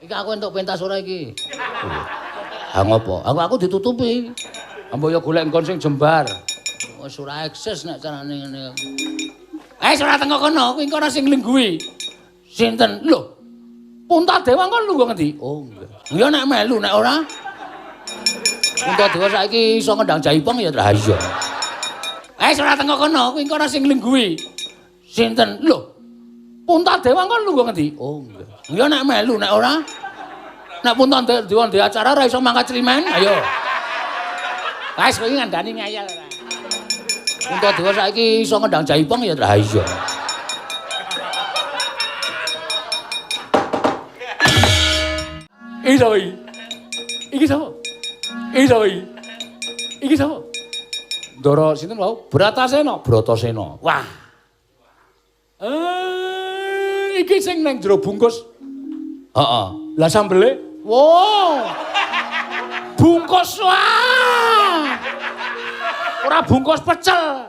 Iki aku entuk pentas ora iki. Ha ngopo? Aku ditutupi. Ambo ya golek nggon sing jembar. Wis ora eksis nek carane ngene. Ora tengok kono, kuwi engko ana sing lingguhi. Sinten? Lho. Puntadewa kok lungguh ngendi? Oh, enggak. Ya nek melu nek ora. Puntadewa saiki iso ngendang jaipong ya ta iya. Ora tengok kono, kuwi engko ana sing lingguhi. Sinten? Lho. Puntadewa kok lungguh ngendi? Oh, enggak. Ya nek melu nek ora. Nek Puntadewa ndek acara ora iso mangkat Climen, ayo. Wes kowe ngandani ngayal ora. Puntadewa saiki iso ngendang jaipong ya ta iya. Iki sapa iki? Iki sapa? Iki sapa iki? Iki sapa? Ndara sinten wau? Bratasena, Bratasena. Wah. Iki sing nang jero bungkus. Heeh. Lah sambele? Wow. Bungkus wah. Ora bungkus pecel.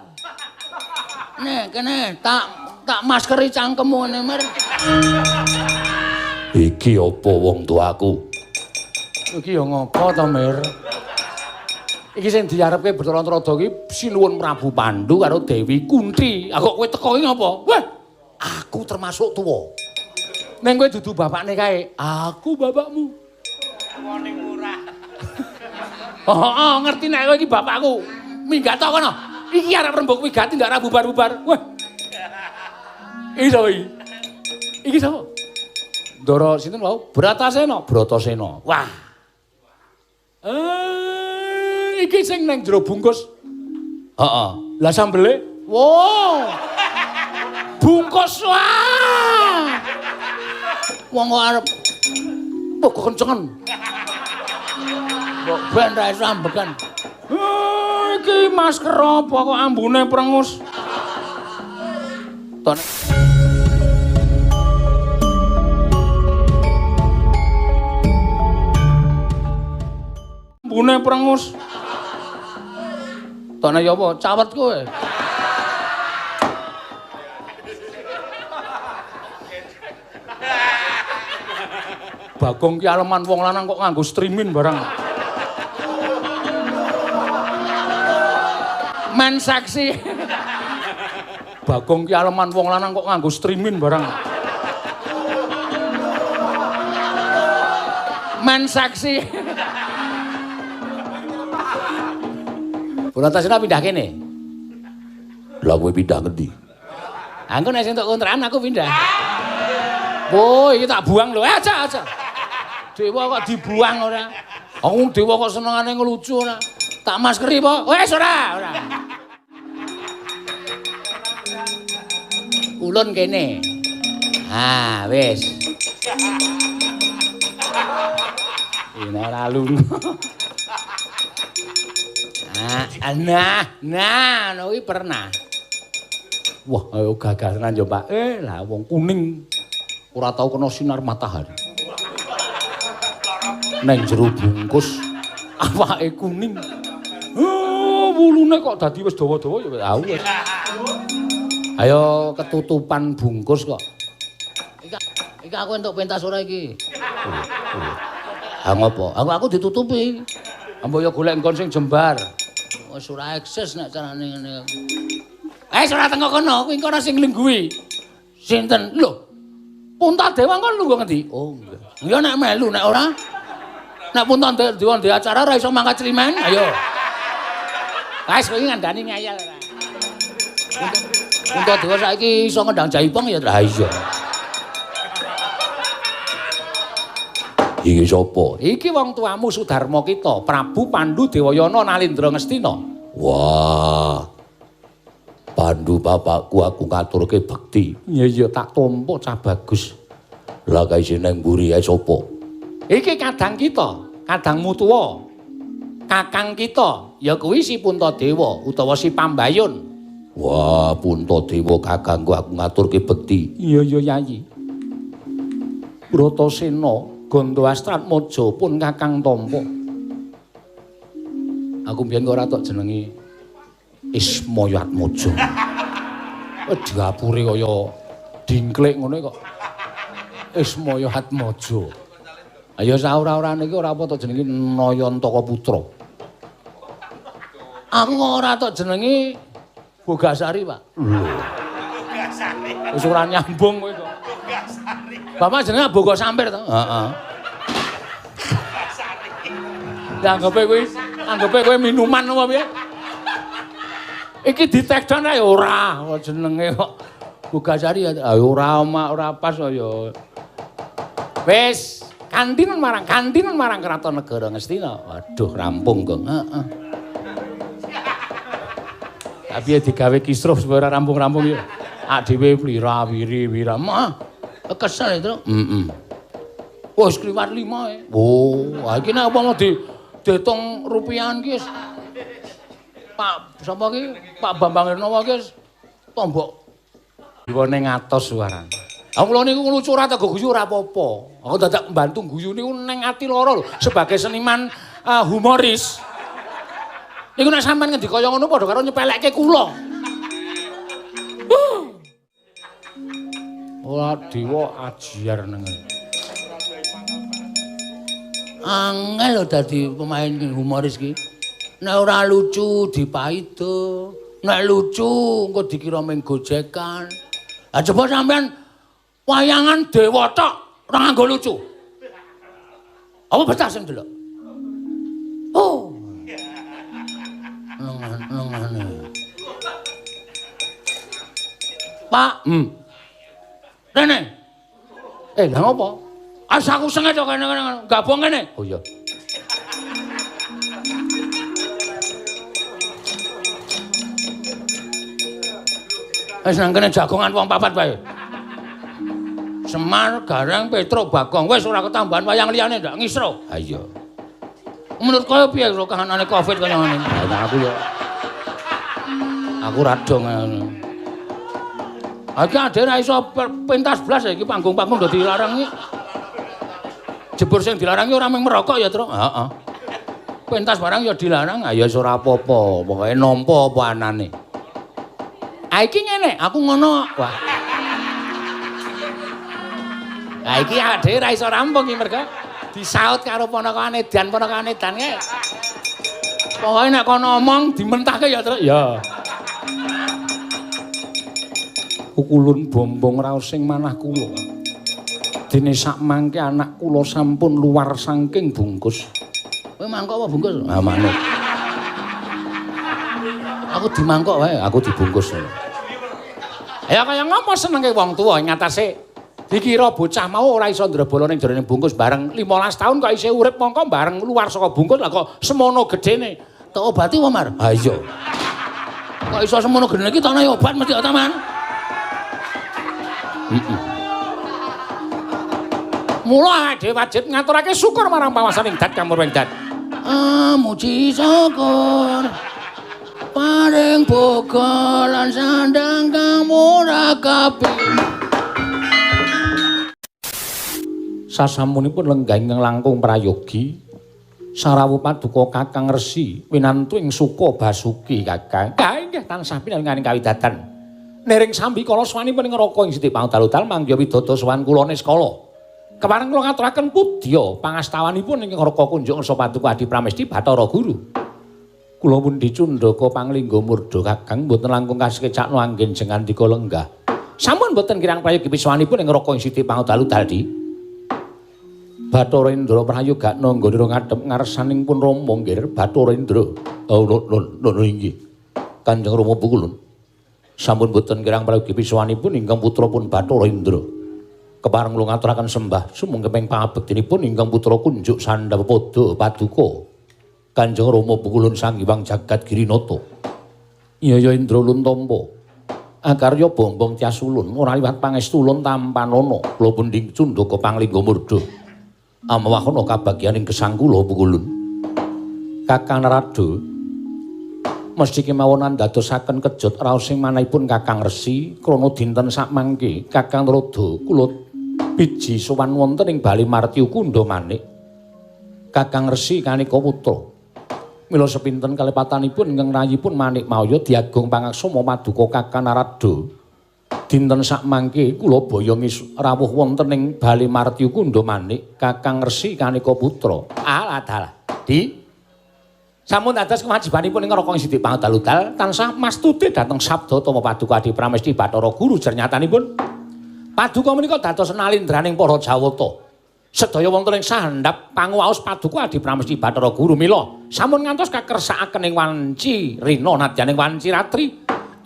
Nih, kene tak maskeri cangkemmu ngene, Mir. Iki apa wong tuaku? Iki ya ngopo to, Mir? Iki sing diarepke Bathara ki Sinuwun Prabu Pandhu karo Dewi Kunthi. Ah kok kowe teko iki ngopo? Wah, aku termasuk tuwa. Ning kowe dudu bapakne kae, aku bapakmu. Wong murah. Oh, ngerti nek kowe iki bapakku. Minggat to kono. Iki arep rembug wigati ndak ra bubar-bubar. Wah. Iki sapa iki? Iki sapa? Ndara sinten wau? Bratasena, Bratasena. Wah. Iki sing nang jero bungkus. Heeh. Lah sambele? Wow. Bungkus wah. Wong kok arep kok kencengen. Kok ben ra iso ambekan. Iki masker apa kok ambune prengus? Ton ambune prengus. Tone ya apa? Cawet kowe. Bagong ki aleman wong lanang kok nganggo streaming barang. Men seksi. Bagong ki aleman wong lanang kok nganggo streaming barang. Men seksi. Bratasena pindah kene. Lah kowe pindah ngendi? Angko nek sing entuk kontrakan aku pindah. Oh, iki tak buang lho. Aja. Dewa kok dibuang ora. Aku dewa kok senengane ngelucu ora. Tak maskeri po. Wes ora. Ulun kene. Ah, wis. Ini ora lunga. Nah, kuwi pernah. Wah, ayo gagasan yo, Pak. Lah wong kuning ora tau kena sinar matahari. Neng jero bungkus awake kuning. Wulune kok dadi wis dawa-dawa ya tau wis. Ayo ketutupan bungkus kok. Iki aku entuk pentas ora iki. Ha ngopo? Aku ditutupi. Ambo ya golek nggon sing jembar. Wis ora eksis nek carane ngene. Ora tengok kono, kuwi engko ana sing lingguhi. Sinten? Lho. Puntadewa kok lungguh ngendi? Oh, enggak. Ya nek melu nek ora. Nek Puntadewa ndek acara ora iso mangkat Climen, ayo. Wes kowe ngandani ngayal ora. Puntadewa saiki iso ngendang jaipong ya ta iya. Iki sapa? Iki wong tuamu Sudarma kita, Prabu Pandhu Dewayana Nalindra Ngastina. Wah. Pandhu bapakku aku ngaturke bekti. Iya tak tampa cah bagus. Lah kae jeneng mburi ae sapa? Iki kadang kita, kadangmu tuwa. Kakang kita ya kuwi si Puntadewa utawa si Pambayun. Wah, Puntadewa kakangku aku ngaturke bekti. Iya Yayi. Bratasena Gandhawastratmaja pun kakang tampa. Aku mbiyen kok ora tok jenenge Ismayatmaja. Diapure kaya dingklik ngene kok. Ismayatmaja. Ayo saura-urane iki ora apa to jenenge Nayantaka Putra. Aku kok ora tok jenenge Bogasari, Pak. Bogasari. Wis ora nyambung kowe kok. Bogasari. Bapak jenenge Boga Sampir to? Heeh. Anggepe kowe minuman apa piye? Iki ditekdon ae ora jenenge kok Bogasari ya ora pas ya. Wis kantinan marang Kraton Negara Ngastina. Waduh rampung kok. Heeh. Tapi ya digawe kisruh supaya ora rampung-rampung ya. Ak dhewe plira wiri-wira. Mah kesel itu. Wis kliwat 5 e. Oh, iki nek apa mau diitung rupiahan ki Pak sapa ki? Pak Bambang Irnawa ki tombok diwene ngatos suarane. Aku kula niku lucu ora tega guyu ora apa-apa. Aku dadak mbantu guyu niku ning ati lara lho sebagai seniman humoris. Niku nek sampean ngendi kaya ngono padha karo nyepelekke kula. Ora dewa ajiar nang. Angel lho dadi pemain humoris ki. Nek ora lucu dipaido, nek lucu engko dikira ming gojekan. Lah coba sampean wayangan dewa tok ora nganggo lucu. Apa betah sing delok? Oh. Nengane. Pak, Rene. Lah ngopo? Asaku sengaja to kene gabung kene. Oh iya. Wis nang kene jagongan wong papat wae. Semar, Gareng, Petro, Bagong. Wis ora ketambahan wayang liyane ndak ngisro. Ha iya. Menurut kowe piye karo kahanane Covid kaya ngene? Lah aku ya. Aku radong ngene. Iki ade ra iso pentas blas iki panggung-panggung do dilarang iki. Jebur sing dilarang ora mung merokok ya, Tru. Heeh. Pentas barang ya dilarang, ya wis ora apa-apa, pokoke nampa apa anane. Ha iki ngene, aku ngono. Wah. Ha iki ade ra iso rampung iki mergo disaut karo ponakane Edan kae. Pokoke nek kono omong dimentahke ya, Tru. Ya. Kukulun bombong raos sing manah kula. Dene sak mangke anak kula sampun luar saking bungkus. Kowe mangkok apa bungkus? Ah manut. Aku dimangkok wae, aku dibungkus. Ya kaya ngopo senenge wong tuwa ing atase dikira bocah mau ora iso ndrebolo ning jerone bungkus bareng 15 tahun kok isih urip mongko bareng luar saka bungkus lah kok semono gedene. Tak obati apa, Mar? Ha iya. Kok iso semono gedene iki tak ana obat mesti ta, Man? Mula dhewe wajib ngaturake syukur marang pawasaning Dat Kamurweng Dat. Muji syukur paring boga lan sandang kamurakapi. Sasampunipun lenggah ingkang langkung prayogi sarawuh paduka Kakang Resi winantu ing Suka Basuki Kakang. Inggih tansah pinanganing kawidatan. Nering sambi kala swanipun ing neraka ing Siti Pangudal mangya widodha sowan kula Niskala. Kepareng kula ngaturaken pudya pangastawanipun ing neraka kunjuk ngarsa paduka Adi Pramesti Bathara Guru. Kula pun dicundhaka panglingga murda Kakang mboten langkung kasekecakno anggen jengandika lenggah. Sampun mboten kirang prayogi piswanipun ing neraka ing Siti Pangudal daldi. Bathara Indra prayogakna nggone ngadhep ngarsaning pun Rama nggih Bathara Indra. Oh lho inggih. Kanjeng Rama Pukulun. Sampun boten kirang prayogi piswanipun ingkang putra pun Bathara Indra. Kepareng kula ngaturaken sembah sumangga ping pangabektinipun ingkang putra kunjuk Sandhapada Paduka Kanjeng Rama Pukulun Sang Hyang Jagat Girinata. Iya Indra Lun Tampa. Akarya bombong Tyas Ulun ora liwat pangestu Ulun tampanana. Kula pun dicundhaka panglingga murda. Amawahana kabagyaning gesang kula Pukulun. Kakang Narada mesti kemawon ndadosaken kejut raos sing manahipun Kakang Resi krana dinten sakmangke Kakang Narada kula biji sowan wonten ing Bali Martya Kunda Manik. Kakang Resi kanika putra. Mila sepinten kalepatanipun ingkang rayipun Manik Maya diagung pangaksama paduka Kakang Narada Dinten sakmangke kula boyongi rawuh wonten ing Bali Martyu Kundamanik Kakang Resi Kanika Putra. Alah dalah. Di sampun dados kewajibanipun ing Raka Sidik Pangdal-udal tansah mastuti dhateng sabda tama paduka Adi Pramesti Bathara Guru jernyatanipun. Paduka menika dados nalindraning para Jawata. Sedaya wonten ing sahendhap panguwaos paduka Adi Pramesti Bathara Guru mila sampun ngantos kakersakaken ing wanci rina nadyaning wanci ratri.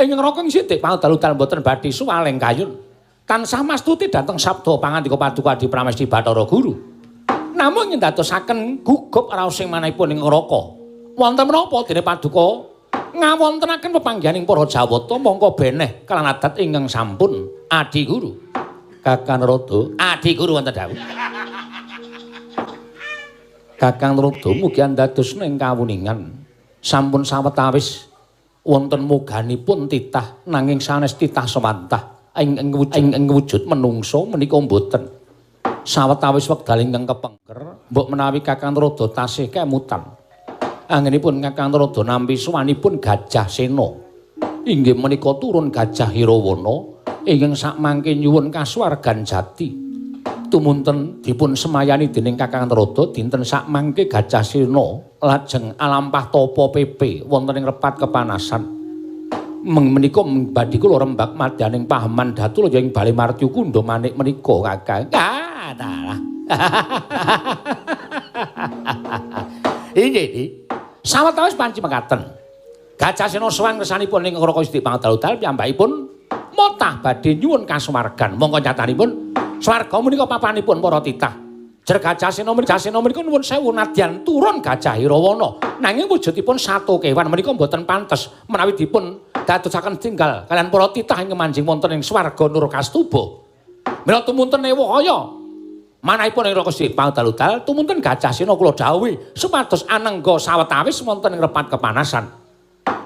Ing Raka Sidik Pangdal-udal boten badhe suwaling kayun. Tansah mastuti dhateng sabda pangandika paduka Adi Pramesti Bathara Guru. Namung yen dadosaken gugup raosing manahipun ing Raka. Wonten menapa dene paduka ngawontenaken pepanggihaning para Jawata mongko beneh kalan adat ingkang sampun Adi Guru. Kakang Narada, Adi Guru wonten dawuh. Kakang Narada mugi dados ing kawuningan sampun sawetawis wonten moganipun titah nanging sanes titah semantah ing wujud menungso menika mboten sawetawis wekdal ingkang kepengker mbok menawi Kakang Narada tasih kemutan anggenipun Kakang Narada nampi suwanipun Gajah Sena inggih menika turun Gajah Irawana ingkang sakmangke nyuwun kasuwargan jati tumunten dipun semayani dening Kakang Narada dinten sakmangke Gajah Sena lajeng alampah tapa PP wonten ing repat kepanasan. Menika badhe kula rembak madyaning pahaman datul ing Bali Martyu Kundamanik menika Kakang. Ah, dalah. Inggih, sawetawis panci mekaten. Gajah Sena sowan kersanipun ing Raka Sidik Pangdal-udal piyambakipun motah badhe nyuwun kasuwargan. Monggo nyatanipun swarga menika papanipun para titah. Jer Gajah Sena menika nuwun sewu nadyan turun Gajah Irawana nanging wujudipun satu kewan menika mboten pantes menawi dipun dadosaken tinggal kalian para titah ing manjing wonten ing swarga Nurkastuba. Mila tumunten ewaya manahipun ing Raka Sidik Pangdal-udal tumunten Gajah Sena kula dhawuhi supados anengga sawetawis wonten ing repat kepanasan.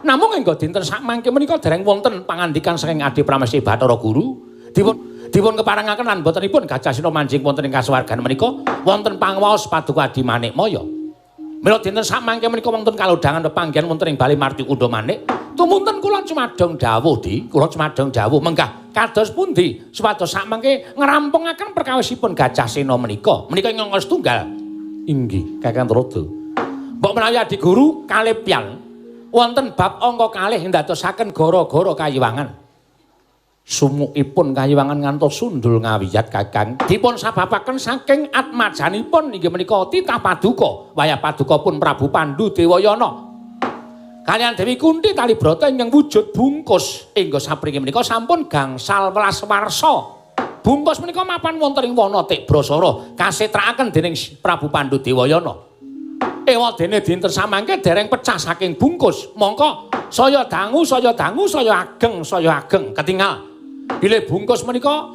Namung ing dinten sakmangke menika dereng wonten pangandikan saking Adi Pramesti Bathara Guru dipun keparengaken lan botenipun Gajah Sena manjing wonten ing kasuwargan menika wonten panguwaos paduka Adi Manikmaya. Mila dinten sakmangke menika wonten kalodhangan pepanggihan wonten ing Bali Martyu Kundamanik. Tumunten kula cumadong dawuh kula cumadong dawuh menggah kados pundi supados sakmangke ngrampungaken perkawisipun Gajah Sena menika. Menika ingkang setunggal. Inggih, Kakang Narada. Mbok menawi Adi Guru kalih piyal wonten bab angka kalih ndadosaken gara-gara kayiwangan. Sumukipun kayiwangan ngantos sundul ngawiyat Kakang dipun sababaken saking atmajanipun inggih menika titah paduka wayah paduka pun Prabu Pandhu Dewayana kaliyan Dewi Kunthi Talibrata ingkang wujud bungkus ingga sapringgi menika sampun gangsal 11 warsa. Bungkus menika mapan wonten ing wana Tikbrasara kasetrakaken dening Prabu Pandhu Dewayana. Ewadene dinten samangke dereng pecah saking bungkus mongko saya dangu saya ageng ketingal bilih bungkus menika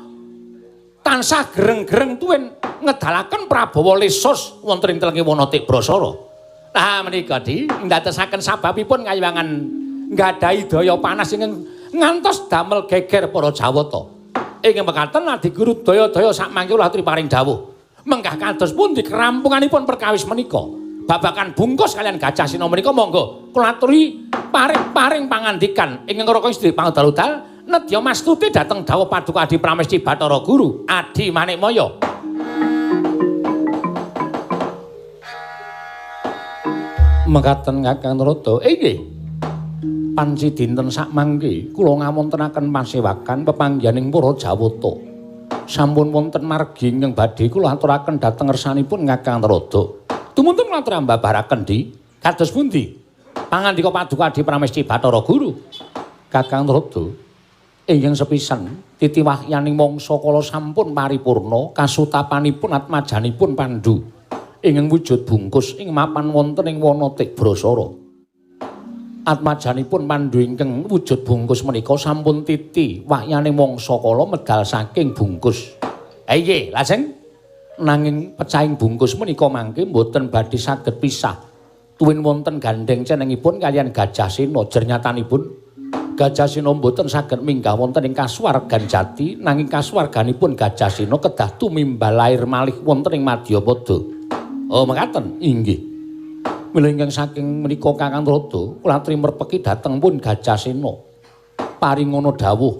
tansah gereng-gereng tuwin ngedalaken Prabawa lesus wonten ing telenging wana Tikbrasara. Nah menika ndadosaken sababipun kayiwangan nggadahi daya panas ingkang ngantos damel geger para Jawata. Ing mekaten Adi Guru daya-daya sakmangke kula aturi paring dawuh. Menggah kados pundi kerampunganipun perkawis menika? Babakan bungkus kalian Gajah Sena menika monggo kula aturi paring pangandikan ing Raka Sidik Pangdal-udal nedya mastuti dhateng dawuh paduka Adi Pramesti Bathara Guru Adi Manikmaya. Mekaten Kakang Narada. Inggih. Panci dinten sakmangke kula ngawontenaken pasewakan pepanggihaning para Jawata. Sampun wonten margi ingkang badhe kula aturaken dhateng ngersanipun Kakang Narada. Tumunten kula aturaken mbabaraken kados pundi pangandika paduka Adi Pramesti Bathara Guru. Kakang Narada ingkang sepisan titiwahyaning mangsa kala sampun paripurna kasutapanipun atmajanipun Pandhu ingkang wujud bungkus ing mapan wonten ing wana Tikbrasara. Atmajanipun Pandhu ingkang wujud bungkus menika sampun titi wahyaning mangsa kala medal saking bungkus. Nggih, lajeng nanging pecahing bungkus menika mangke mboten badhe saged pisah. Tuwin wonten gandeng cenengipun kaliyan Gajah Sena jernyatanipun Gajah Sena mboten saged minggah wonten ing kasuwargan jati nanging kasuwarganipun Gajah Sena kedah tumimbal lair malih wonten ing Madyapada. Oh mekaten. Inggih. Mila ingkang saking menika Kakang Narada kula aturi merpeki dhateng pun Gajah Sena. Paringana dawuh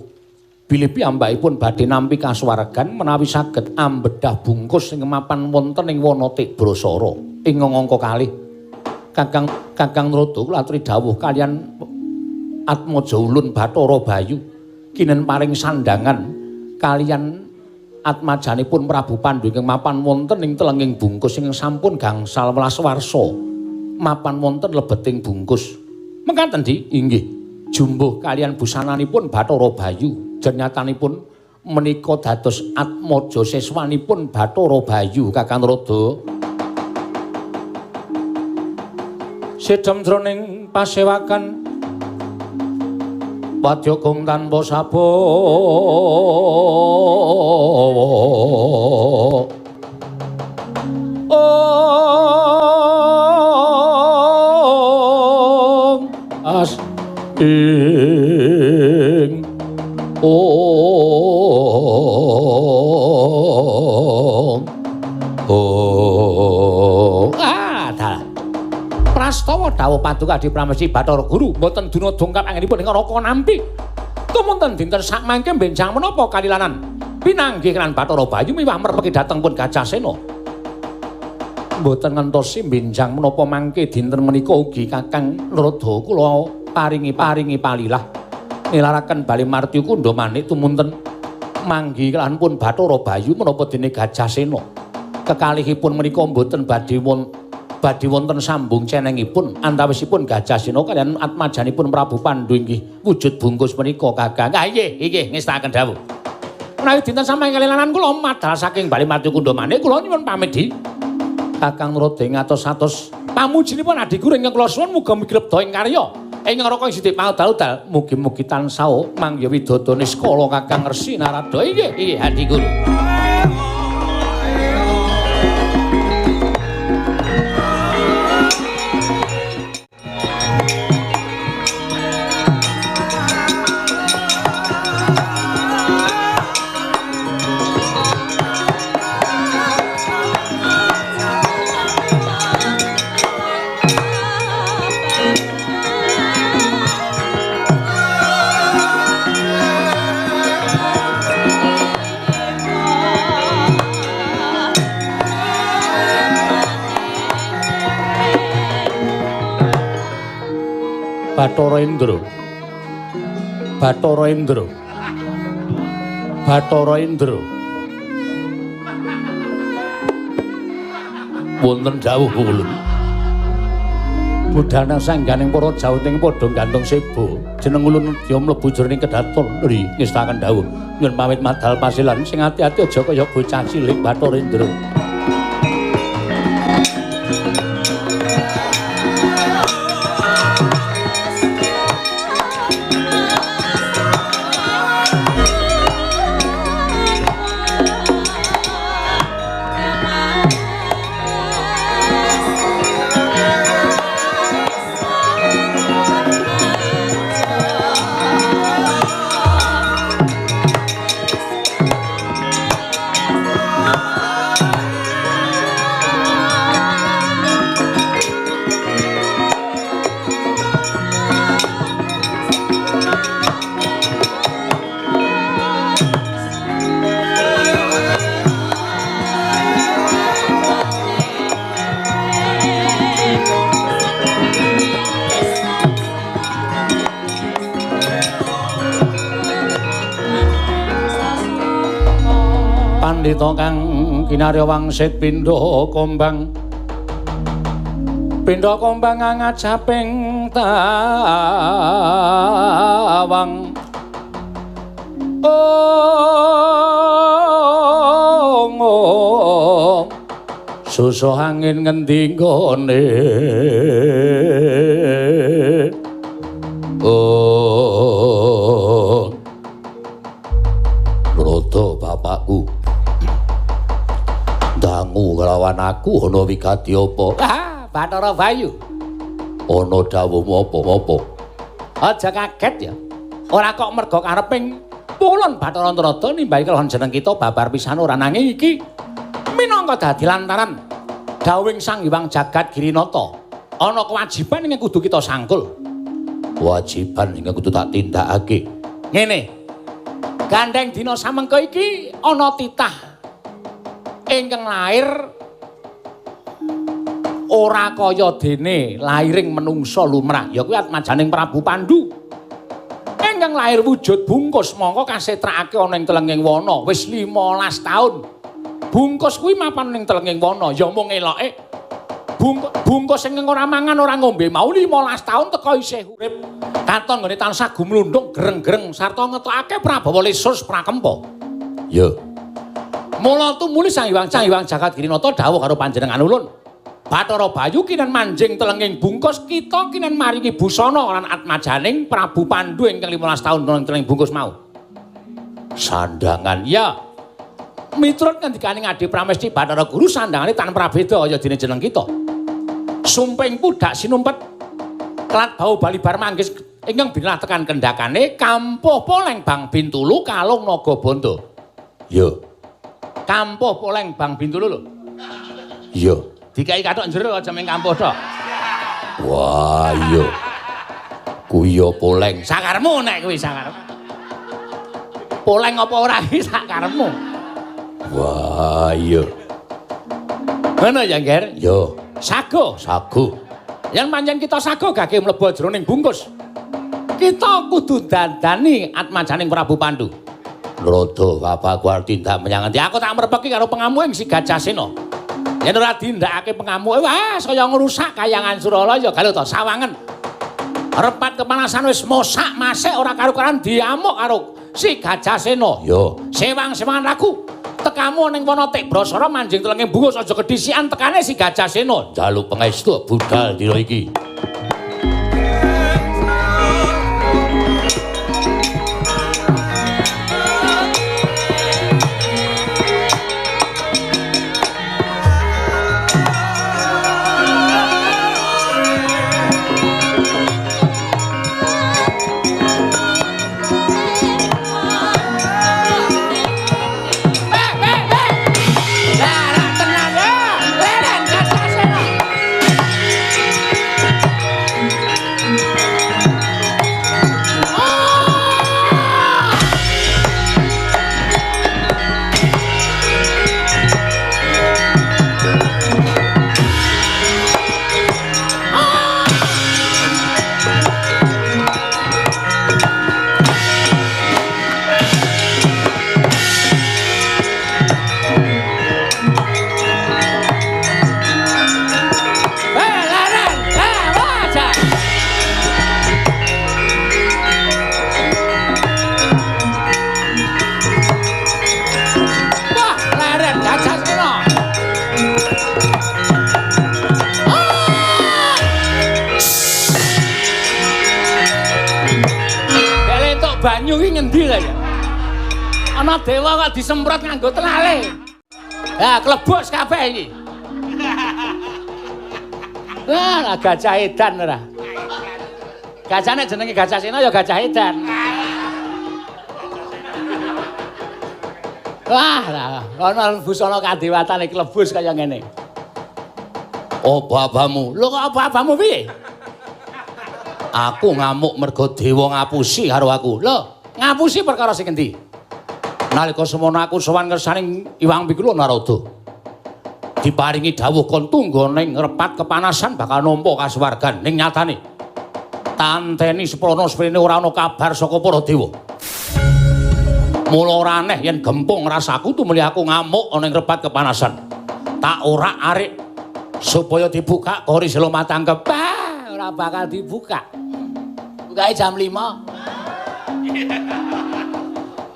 bilih piyambakipun badhe nampi kasuwargan menawi saged ambedah bungkus ing mapan wonten ing Wanatik Brasara ing angka kalih. Kakang Narada kula aturi dawuh kaliyan Atmaja Ulun Bathara Bayu kinen paring sandangan kaliyan atmajanipun Prabu Pandhu ing mapan wonten ing telenging bungkus ing sampun gangsal welas warsa mapan wonten lebeting bungkus. Mekaten Di, inggih. Jumbuh kaliyan busananipun Bathara Bayu. Jenyatanipun menika dados Atmaja siswanipun Bathara Bayu Kakang Narada. Sedhem jroning pasewakan wadya gong tanpa sabawa. Asing Prastawa dawuh Paduka Adi Pramesti Bathara Guru mboten duna dongkap anggenipun ing Raka nampi. Tumunten dinten sak mangke benjang menapa kalilanan pinanggih kelan Bathara Bayu miwah merpeki dhateng pun Gajasena. Mboten ngentosi benjang menapa mangke dinten menika ugi Kakang Narada kula paringi palilah nilaraken bali marti kundha manik tumunten manggi kelan pun Bathara Bayu menapa dene Gajasena. Kekalihipun menika mboten badhe wonten sambung cenengipun antawisipun Gajasena kaliyan atmajanipun Prabu Pandhu inggih wujud bungkus menika Kakang. Ah inggih ngestakaken dawuh. Menawi dinten samangke kalilanan kula madal saking bali marti kundha manik kula nyuwun pamit Di. Kakang Narada ing atos-atos pamujinipun adiku ingkang kula suwun muga migrepta ing karya ing Raka ing Siti Paudal mugi-mugi tansah mangya widodо niskala Kakang Resi Narada. Inggih adiku. Bathara Indra. Bathara Indra. Bathara Indra. Wonten dawuh kula. Budhana sangganing para jawuting padha gantung sebo. Jeneng ulun nedya mlebu jroning kedaton. Nri ngestaken dawuh. Nyuwun pamit madal pasilan sing ati-ati aja kaya bocah cilik Bathara Indra. Pandhita kang kinarya wangsit pindha kombang ngajaping tawang susah angin ngendi nggone Narada bapakku dangu kelawan aku ana wigati apa? Bathara Bayu. Ana dawuhmu apa-apa? Aja kaget ya. Ora kok merga kareping pulun Bathara Narada nimbahi kelawan jeneng kita babar pisan ora nanging iki minangka dadi lantaran dawuhing Sang Hyang Jagat Girinata. Ana kewajiban ingkang kudu kita sangkul. Kewajiban ingkang kudu tak tindakake. Ngene. Gandeng dina samengko iki ana titah ingkang lair ora kaya dene lairing menungsa lumrah ya kuwi atmajaning Prabu Pandhu ingkang lair wujud bungkus mongko kasetrakake ana ing telenging wana wis 15 taun bungkus kuwi mapan ning telenging wana ya mung eloke bungkus sing ora mangan ora ngombe mau 15 taun teko isih urip katon nggone tansah gumlundhung greng-greng sarta ngetokake Prabawa Lesus Prakempa ya mula tumuli Sang Hyang Jagadgirinata dawuh karo panjenengan ulun Bathara Bayu kinen manjing telenging bungkus kita kinen maringi busana lan atmajaning Prabu Pandhu ingkang 15 taun ing telenging bungkus mau. Sandangan ya. Miturut ngendikaning Adi Pramesti Bathara Guru sandangane tan prabeda kaya dene jeneng kita. Sumping pudak sinumpet kelat bau bali bar manggis ingkang binalah tekan kendakane kampuh poleng Bang Bintulu kalung Nagabanda. Ya. Kampuh poleng Bang Bintulu lho. Ya. Dikai kathok jero aja ming kampuh tok. Wah, iya. Kuwi ya poleng. Sakaremu nek kuwi sakaremu. Poleng apa ora iki sakaremu. Wah, iya. Ngono ya, Nger? Ya. Sago. Yen pancen kita sago gage mlebu jroning bungkus. Kita kudu dandani atmajaning Prabu Pandhu. Rada bapak kuwi tindak menyang endi? Aku tak mrepeki karo pengamu ing Si Gajasena. Yen ora dindakake pengamu, wah saya ngrusak kayangan Suralaya galuh to sawangen. Repat kepanasan wis mosak masik ora karo-karan diamuk karo Si Gajasena. Yo, sewang-sewangan aku. Tekamu ning wana Tik Brasara manjing telenging bungkus aja kedhisikan tekane Si Gajasena. Njaluk pangestu budal dina iki. Banyu ki ngendi lho ya? Ana dewa kok disemprot nganggo telale. Ha, klebus kabeh iki. Lah gajah edan ora. Gajahne jenenge Gajasena ya gajah edan. Wah, ana busana kadewatan iki klebus kaya ngene. Apa-apamu? Lho kok apa-apamu piye? Aku ngamuk mergo dewa ngapusi karo aku. Lho, ngapusi perkara sing endi? Nalika semono aku sowan ngersaning Iwang Pikulu Narada. Diparingi dawuh kon tunggu ning repat kepanasan bakal nampa kasuwargan ning nyatane. Tanteni seprono sprene ora ana kabar saka para dewa. Mula ora aneh yen gempung rasaku tumuli aku ngamuk ning repat kepanasan. Tak ora arik supaya dibuka kori selo matangkep. Ora bakal dibuka. Bukae jam 5.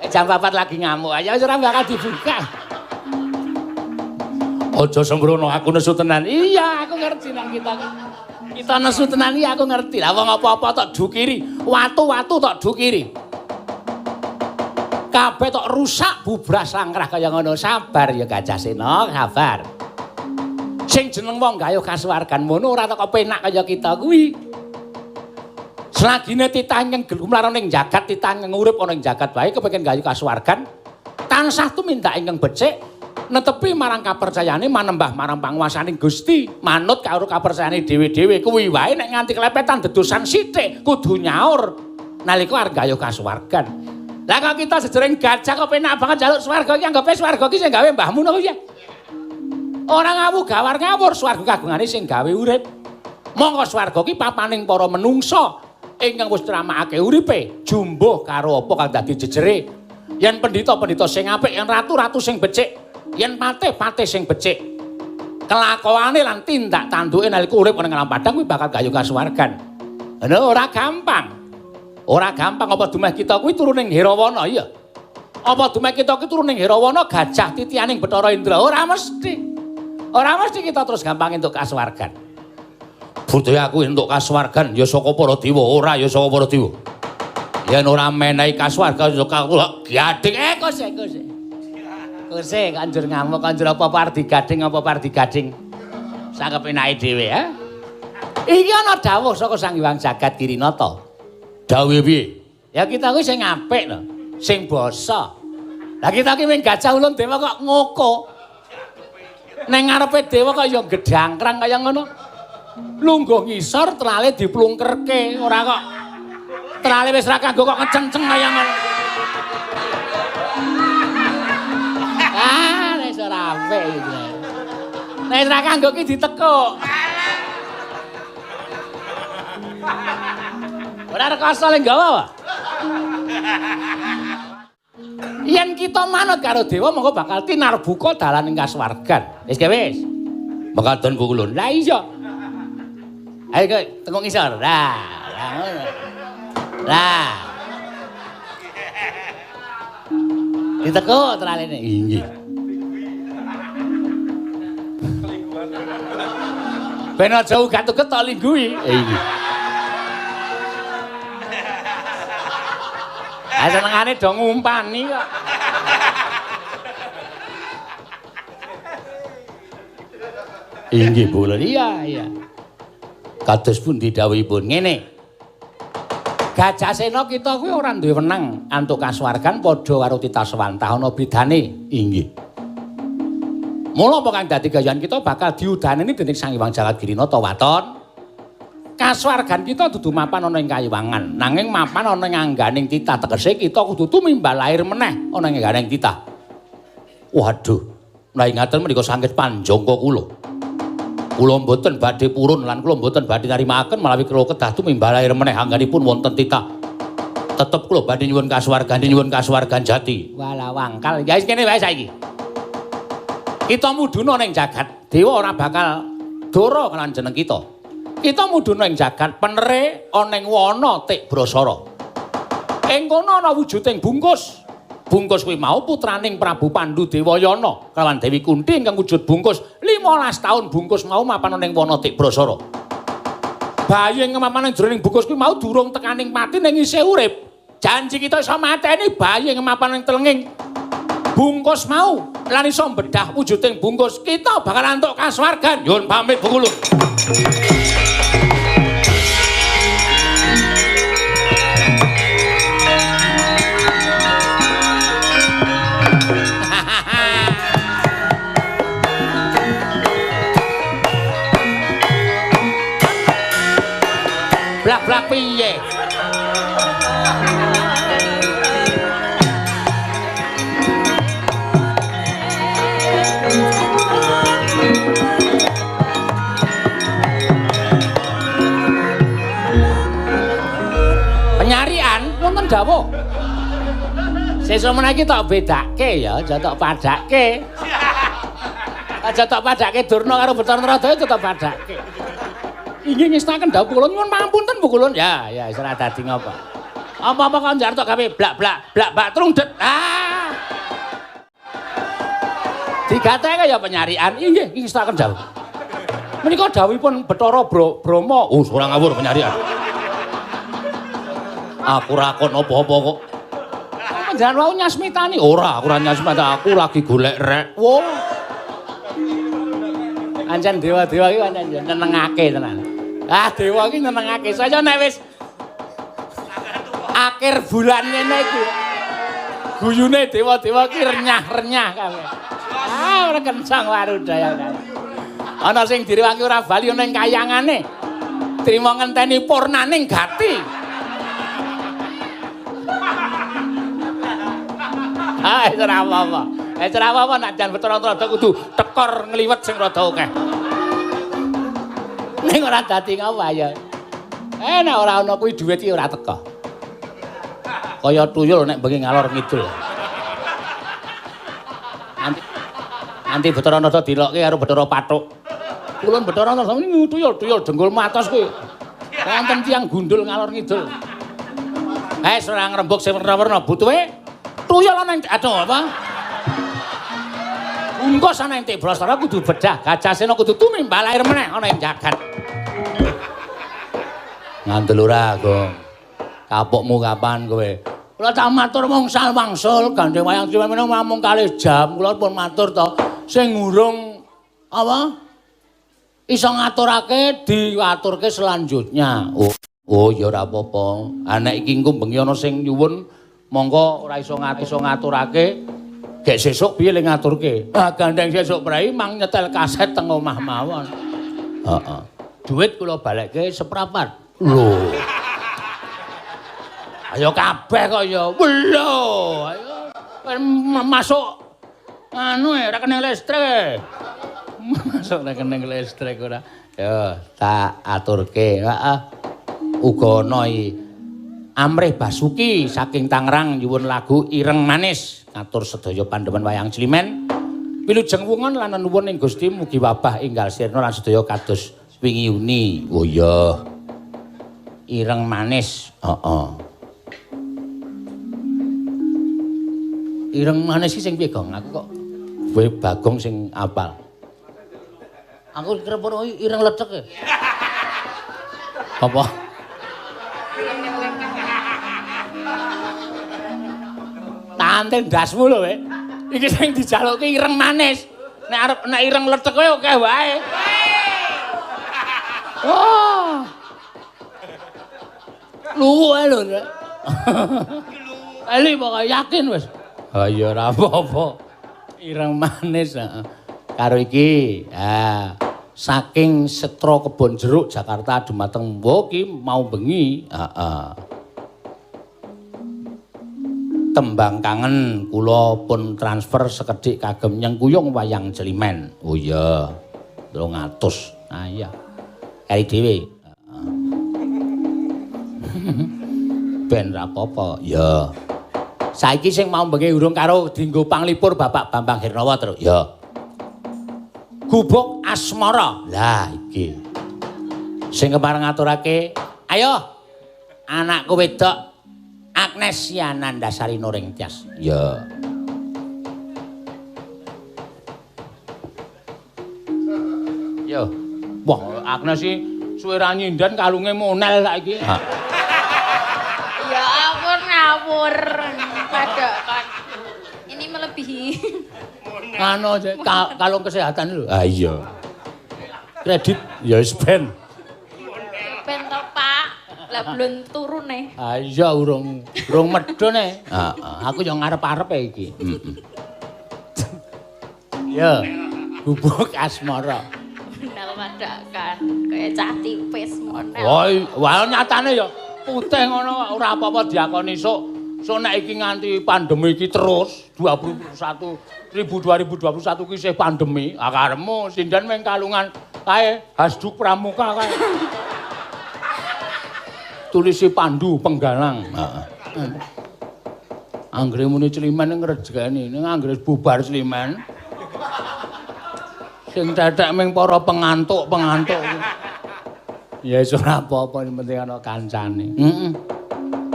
Jam 4 lagi ngamuk. Ya ora bakal dibuka. Aja sembrono aku nesu tenan. Iya, aku ngerti nang kita nesu tenan iki aku ngerti. Lah wong apa-apa tok dukiri, watu-watu tok dukiri. Kabeh tok rusak bubras langkrah kaya ngono. Sabar ya Gajasena, sabar. Sing jeneng wong gayuh kasuwargan mono ora teko penak kaya kita kuwi. Selagine titah ing gumlaran ning jagat, titah ngurip ana ing jagat wae kepengin gayuh kasuwargan, tansah tumindak ingkang becik netepi marang kapercayane manembah marang panguwasaning Gusti, manut karo kapercayane dhewe-dhewe kuwi wae nek nganti klepetan dedosan sithik kudu nyaur nalika arep gayuh kasuwargan. Lah kok kita sejering gajah kok penak banget njaluk swarga iki anggape swarga iki sing gawe mbahmu napa piye? Ora ngawu gawar ngawur swarga kagungane sing gawe urip. Monggo swarga iki papaning para menungsa ingkang wis tramakake uripe jumbuh karo apa kang dadi jejere. Yen pendhita-pendhita sing apik, yen ratu-ratu sing becik, yen patih-patih sing becik. Kelakuane lan tindak tanduke nalika urip ning alam padang kuwi bakal gayuh kasuwargan. Lha ora gampang. Ora gampang apa dumeh kita kuwi turu ning Herawana iya. Apa dumeh kita kuwi turu ning Herawana gajah titianing Bathara Indra ora mesti. Ora mesti kita terus gampang entuk kasuwargan. Budaya aku entuk kasuwargan ya saka para dewa, ora ya saka para dewa. Yen ora menehi kasuwargan ya kula gading kose. Kose kanjur ngamuk kanjur apa pardi gading apa pardi gading. Sakepe enake dhewe ya. Iki ana dawuh saka Sang Hyang Jagat Kirinata. Dawuhe piye? Ya kita kuwi sing apik to, sing basa. Lah kita ki ming gajah ulun dewa kok ngoko. Ning ngarepe dewa kok ya gedangkrang kaya ngono. Lungguh ngisor trale diplungkerke, ora kok trale wis ra kanggo kok ngecenceng kaya ngono. Ah, wis ora apik iki. Nek ra kanggo ki ditekuk. Ora rekoso ning gawa. Yen kita manut karo dewa monggo bakal tinarbuka dalan ing kasuwargan. Wis wis. Mekaten Bu Kulun. Lah iya. Ayo kowe tengok ngisor. Lah ngono. Lah. Ditekuk tralene. Inggih. Ben aja ugat-uget tok lingguhi. Inggih. Ah senengane do ngumpani kok. Inggih Bu Kulun. Iya. Kados pundi dawuhipun ngene. Gajah Sena kita kuwi ora duwe wenang antuk kasuwargan padha karo Tita Swantah ana bedane. Inggih. Mula apa kang dadi gayuhan kita bakal diudaneni dening Sang Hyang Jagat Kirinata waton. Kasuwargan kita dudu mapan ana ing Kayuwangan, nanging mapan ana ing angganing Tita. Tegese kita kudu tumimbal lair meneh ana ing angganing Tita. Waduh, nah ingaten menika sanget panjangka kula. Kula mboten badhe purun lan kula mboten badhe narimaken malawi kula kedah tumimbal lair meneh anggenipun wonten Tita. Tetep kula badhe nyuwun kasuwargan jati. Walah wangkal. Ya wis kene wae saiki. Kita mudhuna ning jagat dewa ora bakal dora kelan jeneng kita. Kita mudhuna ing jagat penere ana ing wana Tik Brasara. Ing kono ana wujuding bungkus. Bungkus kuwi mau putraning Prabu Pandhu Dewayana kelawan Dewi Kunthi ingkang wujud bungkus 15 taun bungkus mau mapan ning wana Tik Brasara. Bayi ing mapan ning jroning bungkus kuwi mau durung tekaning mati ning isih urip. Janji kita iso mateni bayi ing mapan ning telenging bungkus mau lan iso mbedah wujuding bungkus. Kita bakal antuk kasuwargan. Nyuwun pamit Bu Kulun. Blak-blak piye? Penyarian wonten dawuh. Sesuk meniki tok bedake ya, aja tok padake. Aja tok padake Durna karo Bathara Narada tok padake. Inggih ngestaken dawuh kula nyuwun pangapunten Bu Kulun. Ya, wis ora dadi ngopo. Apa-apa kok njar tok gawe blak-blak trung det. Ah. Digateke ya penyarian. Inggih ngestaken dawuh. Menika dawuhipun Bathara Brama. Oh, ora ngawur penyarian. Aku rakon apa-apa kok. Panjenengan wau nyasmitani. Ora, aku ora nyasmita. Aku lagi golek rek. Wo. Ancen dewa-dewa iki pancen nyenengake tenan. Ah, dewa iki nyenengake. Saya nek wis akhir bulan ngene iki. Guyune dewa-dewa iki renyah-renyah kabeh. Ah, ora kencang warudaya. Ana sing direwangi ora bali ana ing kayangane. Trima ngenteni purnaning gati. ora apa-apa. Ora apa-apa nek jan Bathara kudu tekor ngliwet sing rada akeh. Ning ora dadi ngapa ya. Nek ora ana kuwi dhuwit iki ora teka. Kaya tuyul nek bengi ngalor ngidul. Nanti Bathara Narada dilokke karo Bathara Pathuk. Kulon Bathara Narada tuyul dengkul matos kuwi. Wonten tiyang gundul ngalor ngidul. Ora ngrembug sing werna-werna butuhe tuyul ana aduh apa? Bungkus ana ing Brastara kudu bedah, Gajasena kudu tumimbal air meneh ana ing jagat. Ngandel ora, Gong. Kapukmu kapan kowe? Kula tak matur wangsul gandeng wayang Cimeng namung kalih jam. Kula pun matur to sing ngurung apa? Iso ngaturake diwaturke selanjutnya. Oh ya ora apa-apa. Nek iki engko bengi ana sing nyuwun monggo ora iso ngaturake. Gek sesuk piye le ngaturke? Gandeng sesuk prai mang nyetel kaset teng omah mawon. Heeh. Duit kula balekke seprapat. Lho. Ayo kabeh kok ya. Lho. Ayo masuk anu rekening listrik. Masuk rekening listrik ora. Ya, tak aturke. Heeh. Uga ana Amrih Basuki saking Tangerang nyuwun lagu Ireng Manis ngatur sedaya pandhemen wayang Cilimen wilujeng wungon lan nuwun ing Gusti mugi wabah enggal sirna lan sedaya kados wingi uni. Oh iya. Ireng Manis. Heeh. Ireng Manis iki sing piye, Gong? Aku kok kowe Bagong sing apal. Aku kira pono ireng lecek e. Apa? Tanten dasmu lho, we. Iki sing dijalukke ireng manis. Nek arep nek ireng lecek kowe akeh wae. Wah. Luwe lho. Ali pokoke yakin wis. Ha ya ora apa-apa. Ireng manis, heeh. Karo iki, saking Setra Kebon Jeruk Jakarta dumateng iki mau bengi, heeh. Tembang kangen kula pun transfer sekedhik kagem nyengkuyung wayang Cilimen. Oh iya. 300. Ah iya. Kari dhewe. Ben ra apa-apa. Ya. Saiki sing mau bengi urung karo dienggo panglipur Bapak Bambang Hirnawa terus. Ya. Gubuk Asmara. Lah iki. Sing kepareng ngaturake, ayo anakku wedok Agnes Yanandasari Nuring Tias. Ya. Yo. Wah, Agnes iki suwe ra nyindan kalunge monel saiki. Ya ampun ngawur. Padahal ini melebihi. Anu kalung kesehatan lho. Ah iya. Kredit ya wis ben. Ben to, Pak. Lah belum turune. Ah iya urung medhone. Heeh, aku yo ngarep-arepe iki. Heeh. Ya, Gubuk Asmara. Benal padakan kaya cah tipis monel. Wah, nyatane ya putih ngono ora apa-apa diakoni sok nek iki nganti pandemi iki terus 2021 ki isih pandemi. Ah karemu sindan meng kalungan kae Hasduk Pramuka kae. Tulisi Pandu Penggalang. Heeh. Anggere muni Cilimen ngrejekani, ning anggere bubar Cilimen. Sing tetek ming para pengantuk. Ya wis ora apa-apa, penting ana kancane. Heeh.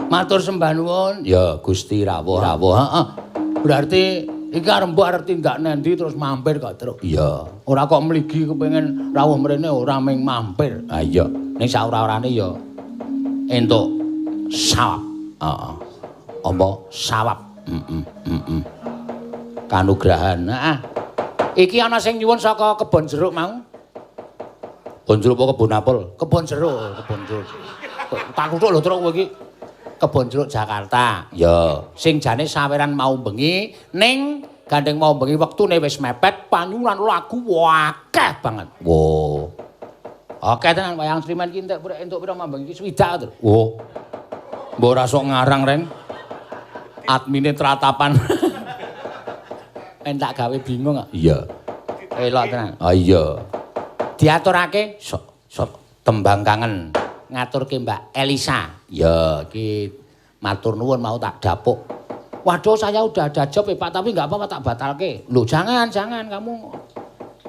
Matur sembah nuwun. Ya Gusti rawuh. Heeh. Berarti iki arep mbok arep tindak nendi terus mampir kok terus. Iya. Ora kok mligi kepengin rawuh mrene ora ming mampir. Ha iya. Ning saora-orane ya entuk sawab. Heeh. Apa sawab? Heeh. Kanugrahan. Heeh. Iki ana sing nyuwun saka Kebon Jeruk mau. Kebon Jeruk apa kebon apel? Kebon Jeruk. Tak kutuk lho terus kowe iki. Kebon Jeruk Jakarta. Ya, sing jane saweran mau bengi ning gandeng mau bengi wektune wis mepet panyulan lagu akeh banget. Wo. Akeh tenan wayang Cilimen iki entuk pira mambeng iki swidak to. Wo. Mbok ora sok ngarang, Reng. Admine tratapan. Ben tak gawe bingung kok. Iya. Elok tenan. Ah iya. Diaturake tembang kangen ngaturke Mbak Elisa. Ya, Iki matur nuwun mau tak dapuk. Waduh, saya udah ada job ya Pak, tapi nggak apa-apa tak batalke. Loh, jangan kamu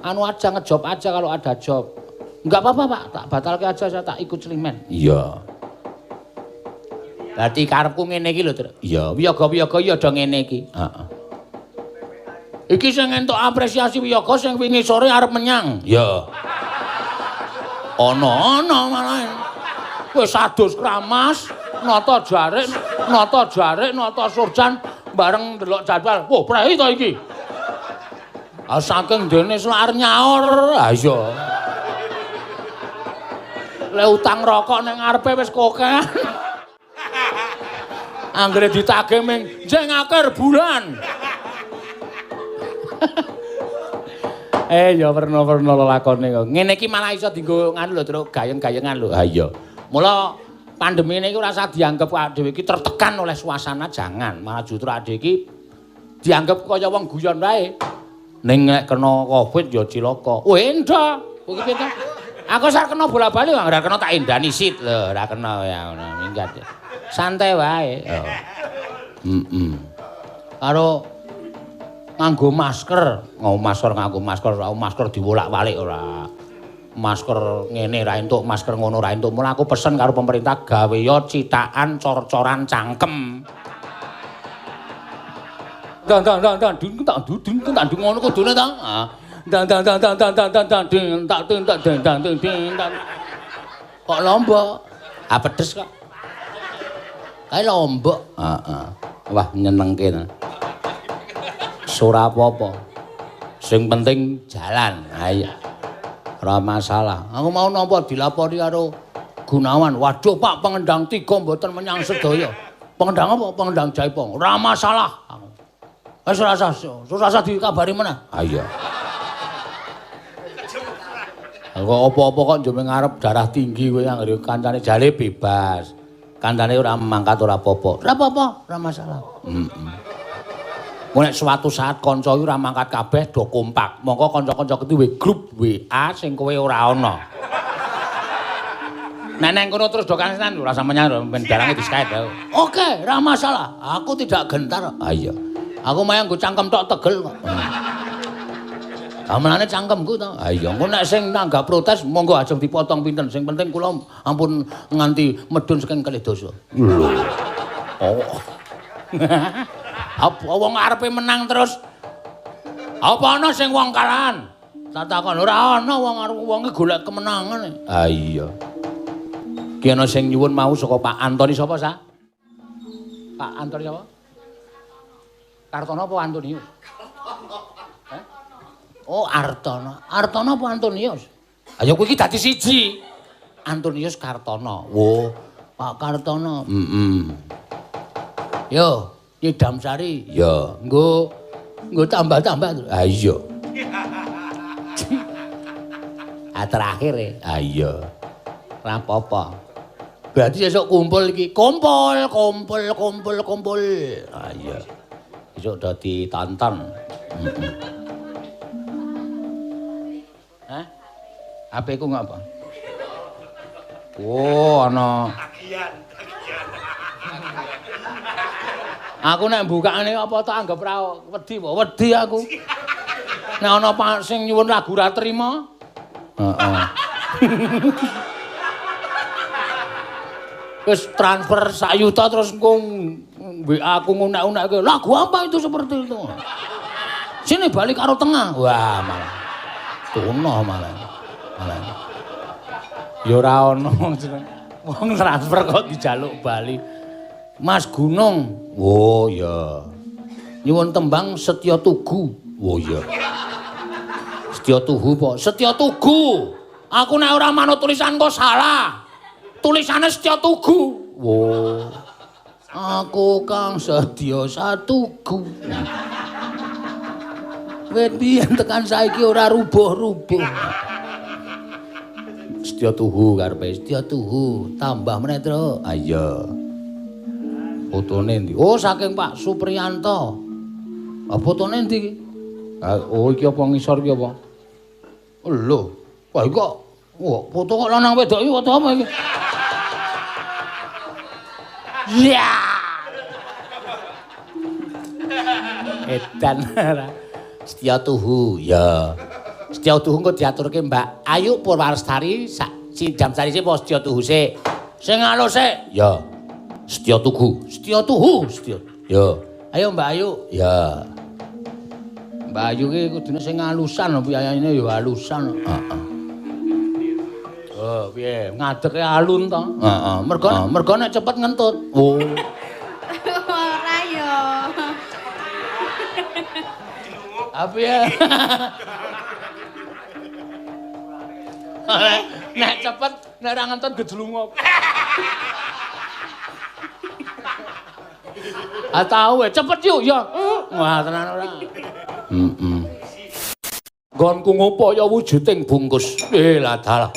anu aja ngejob aja kalau ada job. Nggak apa-apa Pak, tak batalke aja saya tak ikut Slimen. iya. Berarti karepku ngene iki lho, Tru. Iya. Wiyaga-wiyaga ya do ngene iki. Heeh. Iki sing entuk apresiasi wiyaga sing wingi sore arep menyang. Ya. Ana malah. Wis adus kramas, nata jarik, nata surjan bareng ndelok jadwal. Wah, prehi to iki. Saking dene selar nyaur. Ha iya. Le utang rokok ning ngarepe wis kokean. Anggere ditagih ming jeng akhir bulan. Ya werna-werna lelakone kok. Ngene iki malah iso dienggo nganu lho, Tru, gayeng-gayengan lho. Ha iya. Mula pandemi ini ora usah dianggap dhewe iki tertekan oleh suasana, jangan. Malah justru adek iki dianggap kaya wong guyon wae. Ning nek kena Covid ya cilaka. Oh, enda. Kok iki piye? Aku sak kena bola-bali ora kena tak endani sit lho, ora kena ya ngono, minggat. Santai wae. Karo nganggo masker, nganggo masker diwolak-walik ora. Masker ngene ra entuk, masker ngono ra entuk. Mula aku pesen karo pemerintah gawe ya citakan cor-coran cangkem. Dan ngono kudune ta. Kok lombok? Ah pedes kok. Kae lombok. Heeh. Wah nyenengke ta. Ora apa-apa. Sing penting jalan. Ha iya. Ora masalah. Aku mau nampa dilapori karo Gunawan. Waduh Pak, pengendang 3 mboten menyang sedaya. Pengendang apa? Pengendang Jaipong. Ora masalah. Wis ora usah dikabari meneh. Ha iya. Kok apa-apa kok njome ngarep darah tinggi kowe anggere kancane jale bebas. Kancane ora mangkat ora apa-apa. Ora apa-apa, ora masalah. Nek suatu saat kanca iki ora mangkat kabeh do kompak. Monggo kanca-kanca kuwi grup WA sing kowe ora ana. Nek nang kono terus do kangenan ora sampeyan ben barange di-Skype. Oke, ora masalah. Aku tidak gentar. Ah iya. Aku mayang nggo cangkem tok tegel kok. Amalane cangkemku to. Ah iya. Engko nek sing nanggap protes monggo ajeng dipotong pinten. Sing penting kula ampun nganti medun saking kalih dosa. Lho. Oh. Apa wong arepe menang terus? Apa ana sing wong kalahan? Tak takon ora ana wong arep wonge golek kemenangan. Ah iya. Ki ana sing nyuwun mau saka Pak Antoni sapa, Sa? Pak Antoni sapa? Kartono apa Antonius? Oh, Artono. Artono apa Antonius? Ayo kowe iki dadi siji. Antonius Kartono. Wo, Pak Kartono. Yo, Nyidam Sari. Ya. Nggo tambah-tambah. Ah iya. Terakhir ya. Ah iya. Ora apa-apa. Berarti esuk kumpul iki. Kumpul. Ah iya. Esuk do ditonton. Hah? HP ku ngapa? Oh, ana. Aku nek mbukane apa tak anggap ra wedi apa? Wedi aku. Nek ana sing nyuwun lagu ra trima. Heeh. Wis transfer sak yuta terus engko WA aku ngunek-unekke. Lagu apa itu seperti itu? Sini balik karo tengah. Wah, malah. Tuno malah. Ya ora ono wong transfer kok dijaluk bali. Mas Gunung. Oh ya. Nyuwun tembang Setya Tugu. Oh ya. Setya Tugu po. Setya Tugu. Aku nek ora manut tulisan kok salah. Tulisane Setya Tugu. Oh. Aku kang setya satugu. Wit biyen tekan saiki ora rubuh-rubuh. Setya Tugu karepe Setya Tugu. Tambah meneh, Tru. Ah iya. Fotone ndi? Oh, saking Pak Supriyanto. Ah, fotone ndi? Oh iki apa ngisor iki apa? Lho, kok kok foto kok lanang wedok iki foto apa iki? Ya. Edan. Setya tuhu, ya. Setya tuhu engko diaturke Mbak Ayu Purwastari jam sarisi apa setya tuhu sik. Sing alus sik. Ya. Setya tuhu, setya tuhu, setya. Ya. Ayo Mbak Ayu. Ya. Mbak Ayu ki kudune sing alusan piyayane ya alusan. Heeh. Oh, piye? Ngadeke alun to? Heeh. Mergo nek cepet ngentut. Oh. Ora ya. Apa ya? Nek cepet, nek ora ngentut gedlungok. Ah tahu cepet yuk ya. Wah tenan ora. Nggonku ngopo ya wujuding bungkus. Lah dalah.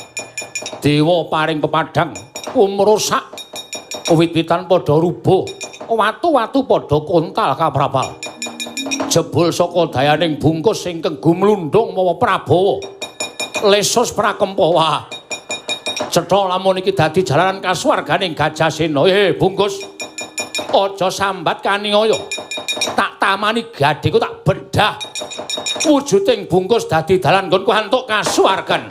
Dewa paring pepadang kumrusak. Wit-witan padha rubuh. Watu-watu padha kontal kaprapal. Jebul saka dayaning bungkus ingkang gumlundung mawa Prabowo. Lesus Prakempawa. Cetha lamun iki dadi jalaran kasuwarganing Gajasena. Bungkus. Aja sambat kaniaya. Tak tamani gadheku tak bedah. Wujuding bungkus dadi dalan nggonku antuk kasuwargan.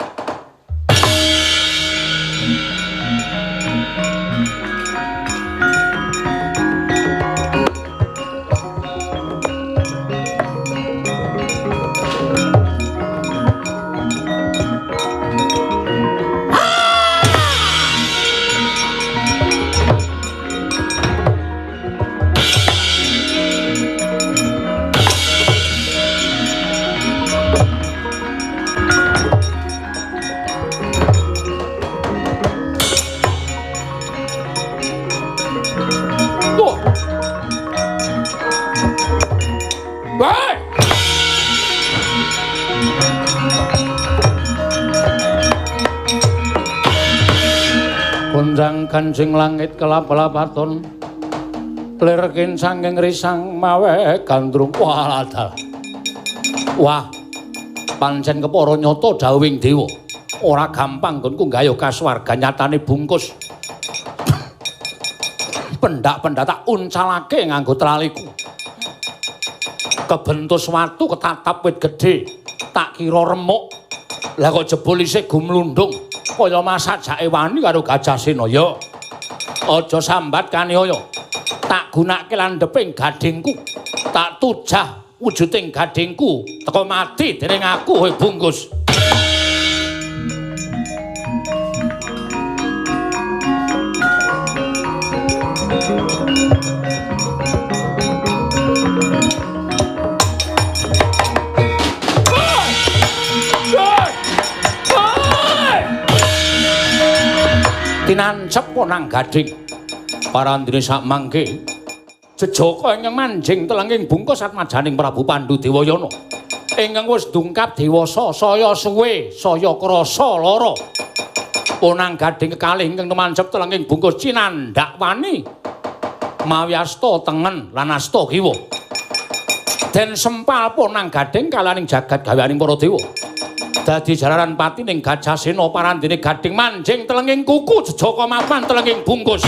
Kunjang Kanjeng langit kelap-lapaton lerkin sangking risang mawe gandrung waladal. Wah, pancen kepara nyata dawuhing dewa. Ora gampang nggonku nggayuh kasuwargan nyatane bungkus. Pendak-pendak tak uncalake nganggo traliku. Kebentus watu ketatap wit gedhe, tak kira remuk. Lah kok jebul isih gumlundung. Kaya masak jake wani karo Gajasena ya. Aja sambat kaniaya. Tak gunake landheping gadingku. Tak tujah wujuding gadingku teka mati dening aku kowe bungkus. Tinancep nang gading parandene sak mangke jejaka ingkang manjing telenging bungkus atmajaning Prabu Pandhu Dewayana ingkang wis dungkap dewasa saya suwe saya krasa lara punang gading kekalih ingkang tumancep telenging bungkus cinandhak wani mawi asta tengen lan asta kiwa den sempal punang gading kalaning jagat gaweaning para dewa. Dadi jalaran pati ning Gajasena parandene gading manjing telenging kuku jejaka mapan telenging bungkus.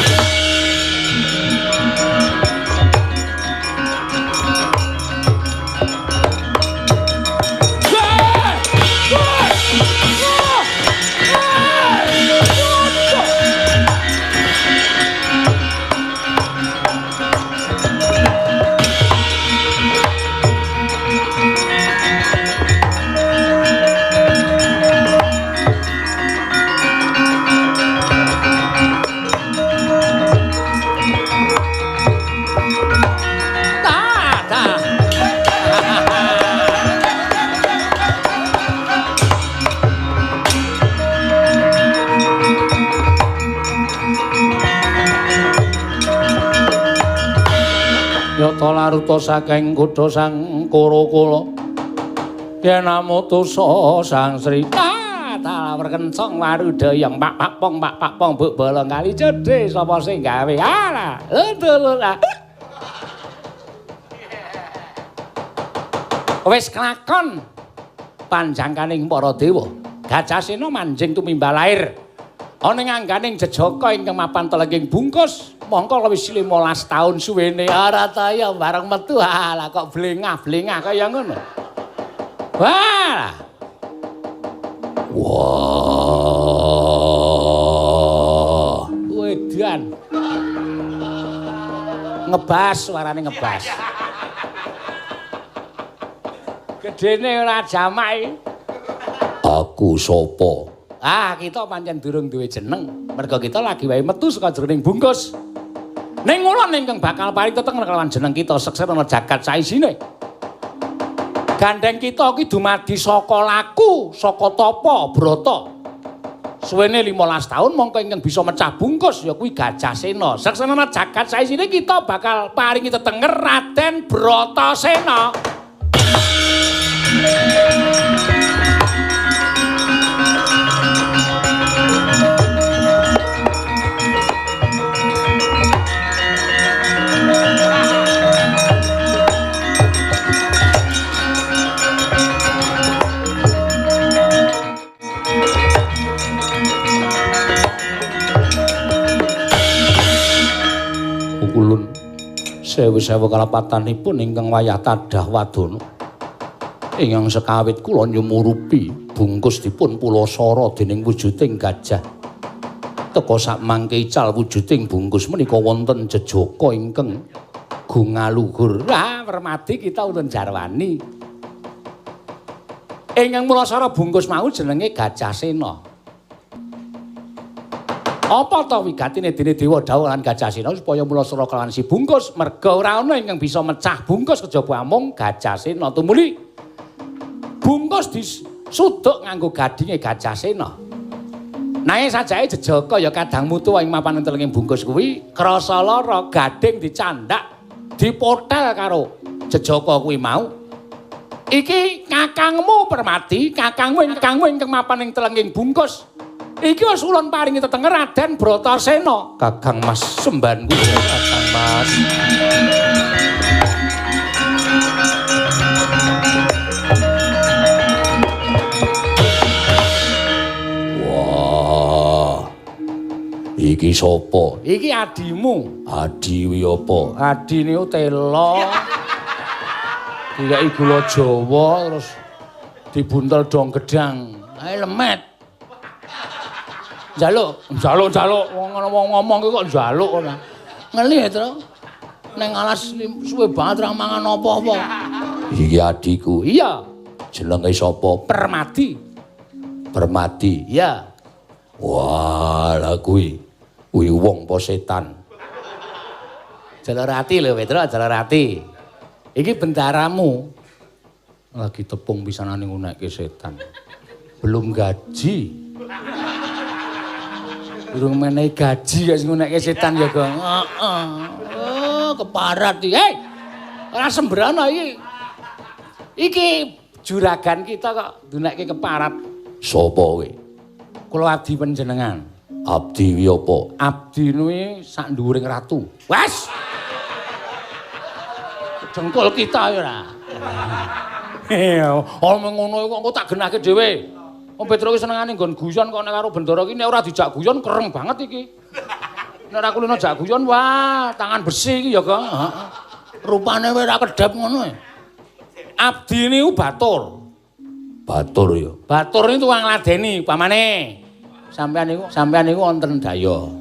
Yata laruta saking kutha sang Kurakula yen amutusa sang Sri talawer kenceng warudayang pak pong buk bolong kali cedhe sapa sing gawe ala. Wis kelakon panjangkaning para dewa. Gajasena manjing tumimbal lair. Ana ngangganing jejaka ingkang mapan telenging bungkus, mongko wis 15 taun suwene ora taya bareng metu lah kok blengah-blengah kaya ngono. Wah. Wah. Wedan. Ngebas suarane ngebas. Gedene ora jamak. Aku sapa? Ah, kita pancen durung duwe jeneng. Mergo kita lagi wae metu saka jroning bungkus. Ning ulun ingkang bakal paring teteng kelawan jeneng kita seksen ana jagat saisine. Gandeng kita iki dumadi saka laku, saka tapa, brata. Suwene 15 taun mongko ingkang bisa mecah bungkus ya kuwi Gajasena. Seksen ana jagat saisine kita bakal paringi tetenger Raden Bratasena. Ulun sewu-sewu kalapatanipun ingkang wayah tadah wadana ingkang sekawit kula nyumurupi bungkus dipun pulasara dening wujuding gajah teka sak mangke ical wujuding bungkus menika wonten jejaka ingkang gungaluhur. Ah permati kita wonten jarwani ingkang pulasara bungkus mau jenenge Gajasena. Apa ta wigatine dene dewa dawuh lan Gajasena supaya mulasara kelawan si bungkus merga ora ana ingkang bisa mecah bungkus kejaba amung Gajasena tumuli bungkus disuduk nganggo gadinge Gajasena. Nanging sajake jejaka ya kadang mutu ing mapan telenging bungkus kuwi krasa lara gading dicandak dipotel karo jejaka kuwi mau. Iki kakangmu Permati, kakangmu ingkang mapan ing telenging bungkus. Iki wis ulun paringi tetenger Raden Bratasena. Kakang Mas sembanku, Kakang Mas. Wah. Iki sapa? Iki adimu. Adi kuwi apa? Adine tela. Dikai gula Jawa terus dibuntel dong gedang. Ae lemet. Njaluk wong ngomong ki kok njaluk ora. Ngelih to. Ning alas suwe banget ra mangan apa-apa. Iki adiku. Iya. Jenenge sapa? Permati. Permati. Iya. Wah, lha kuwi wong apa setan? Jalarati lho, Petro, Jalarati. Iki bendaramu. Lagi tepung pisanane ngunekke setan. Belum gaji. Durung menehi gaji kok sing ngunekke setan ya, Gong. Heeh. Oh, keparat iki. Hei. Ora sembrana iki. Iki juragan kita kok dunekke keparat. Sopo kowe? Kula abdi panjenengan. Abdi kuwi apa? Abdi kuwi sak dhuwuring ratu. Wes. Dengkul kita ya ora. Omong ngono kok tak genahke dhewe. Om Petro ki senengane nggon guyon kok nek karo Bendara ki nek ora dijak guyon kereng banget iki. Nek ora kulino jak guyon wah, tangan besi iki ya, Kang. Heeh. Rupane wae ora kedap ngono. Abdi niku batur. Batur ya. Batur niku tukang ngladeni, pamane. Sampeyan niku wonten daya.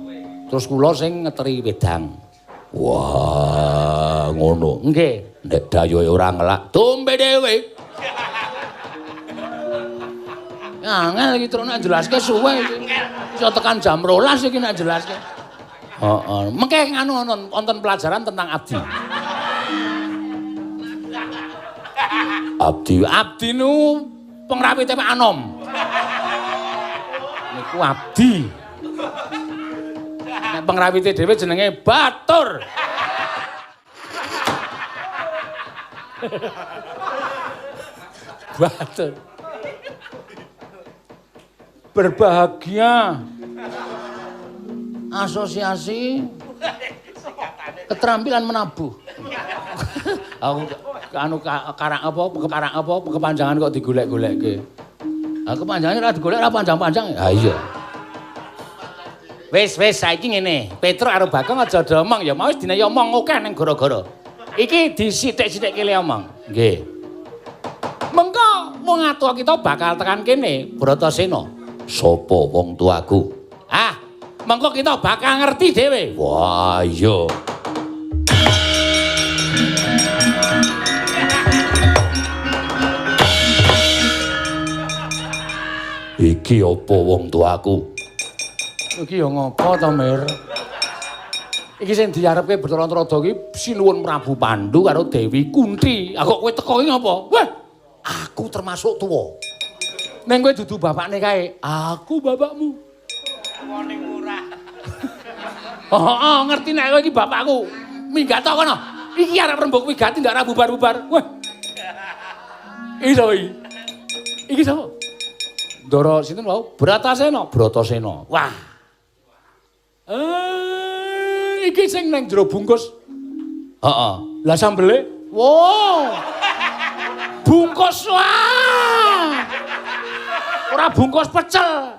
Terus kula sing ngeteri wedang. Wah, ngono. Nggih, nek dayoe ora ngelak, dombe dhewe. Angel iki terus nek jelaske suwe iki. Iso tekan jam 12 iki nek jelaske. Heeh. Mengke nganu wonten pelajaran tentang abdi. Abdi nu pengrawite Pak Anom. Niku abdi. Nek pengrawite dhewe jenenge Batur. Batur. Berbahagia Asosiasi Keterampilan Menabuh. anu karang apa kepanjangan kok digolek-golekke. Ah kepanjangane ora digolek ora panjang-panjang. Ha iya. Wis saiki ngene. Petruk karo Bagong aja domong ya mau wis dine omong akeh ning gara-gara. Iki disithik-sithik kele omong. Nggih. Mengko wong atua kita bakal tekan kene, Bratasena. Sapa wong tuaku? Ah, mengko kita bakal ngerti dhewe. Wah, iya. Iki apa wong tuaku? Iki ya ngapa to, Mir? Iki sing diarepke Bathara Antarada iki Sinuwun Prabu Pandhu karo Dewi Kunthi. Ah kok kowe teko iki ngapa? Wah, aku termasuk tuwa. Ning kowe dudu bapakne kae. Aku bapakmu. Wong murah. Oh, ngerti nek kowe iki bapakku. Minggat to kono. Iki arep rembug wigati ndak ra bubar-bubar. Wah. Iki sapa iki? Iki sapa? Ndara sinten wau? Bratasena. Wah. Iki sing nang jero bungkus. Heeh. Lah sambele? Wow. Bungkus wah. Ora bungkus pecel.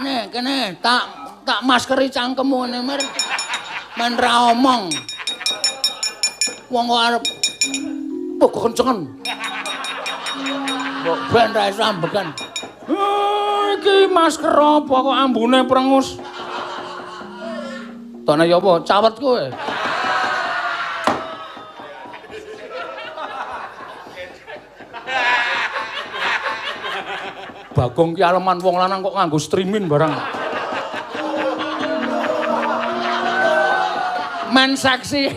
Nih, kene tak maskeri cangkemmu ngene, Mir. Men ra omong. Wong kok arep kok kencengen. Kok ben ra iso ambekan. Iki masker apa kok ambune prengus? Tone ya apa? Cawet kowe. Bagong ki aleman wong lanang kok nganggo streaming barang. Men seksi.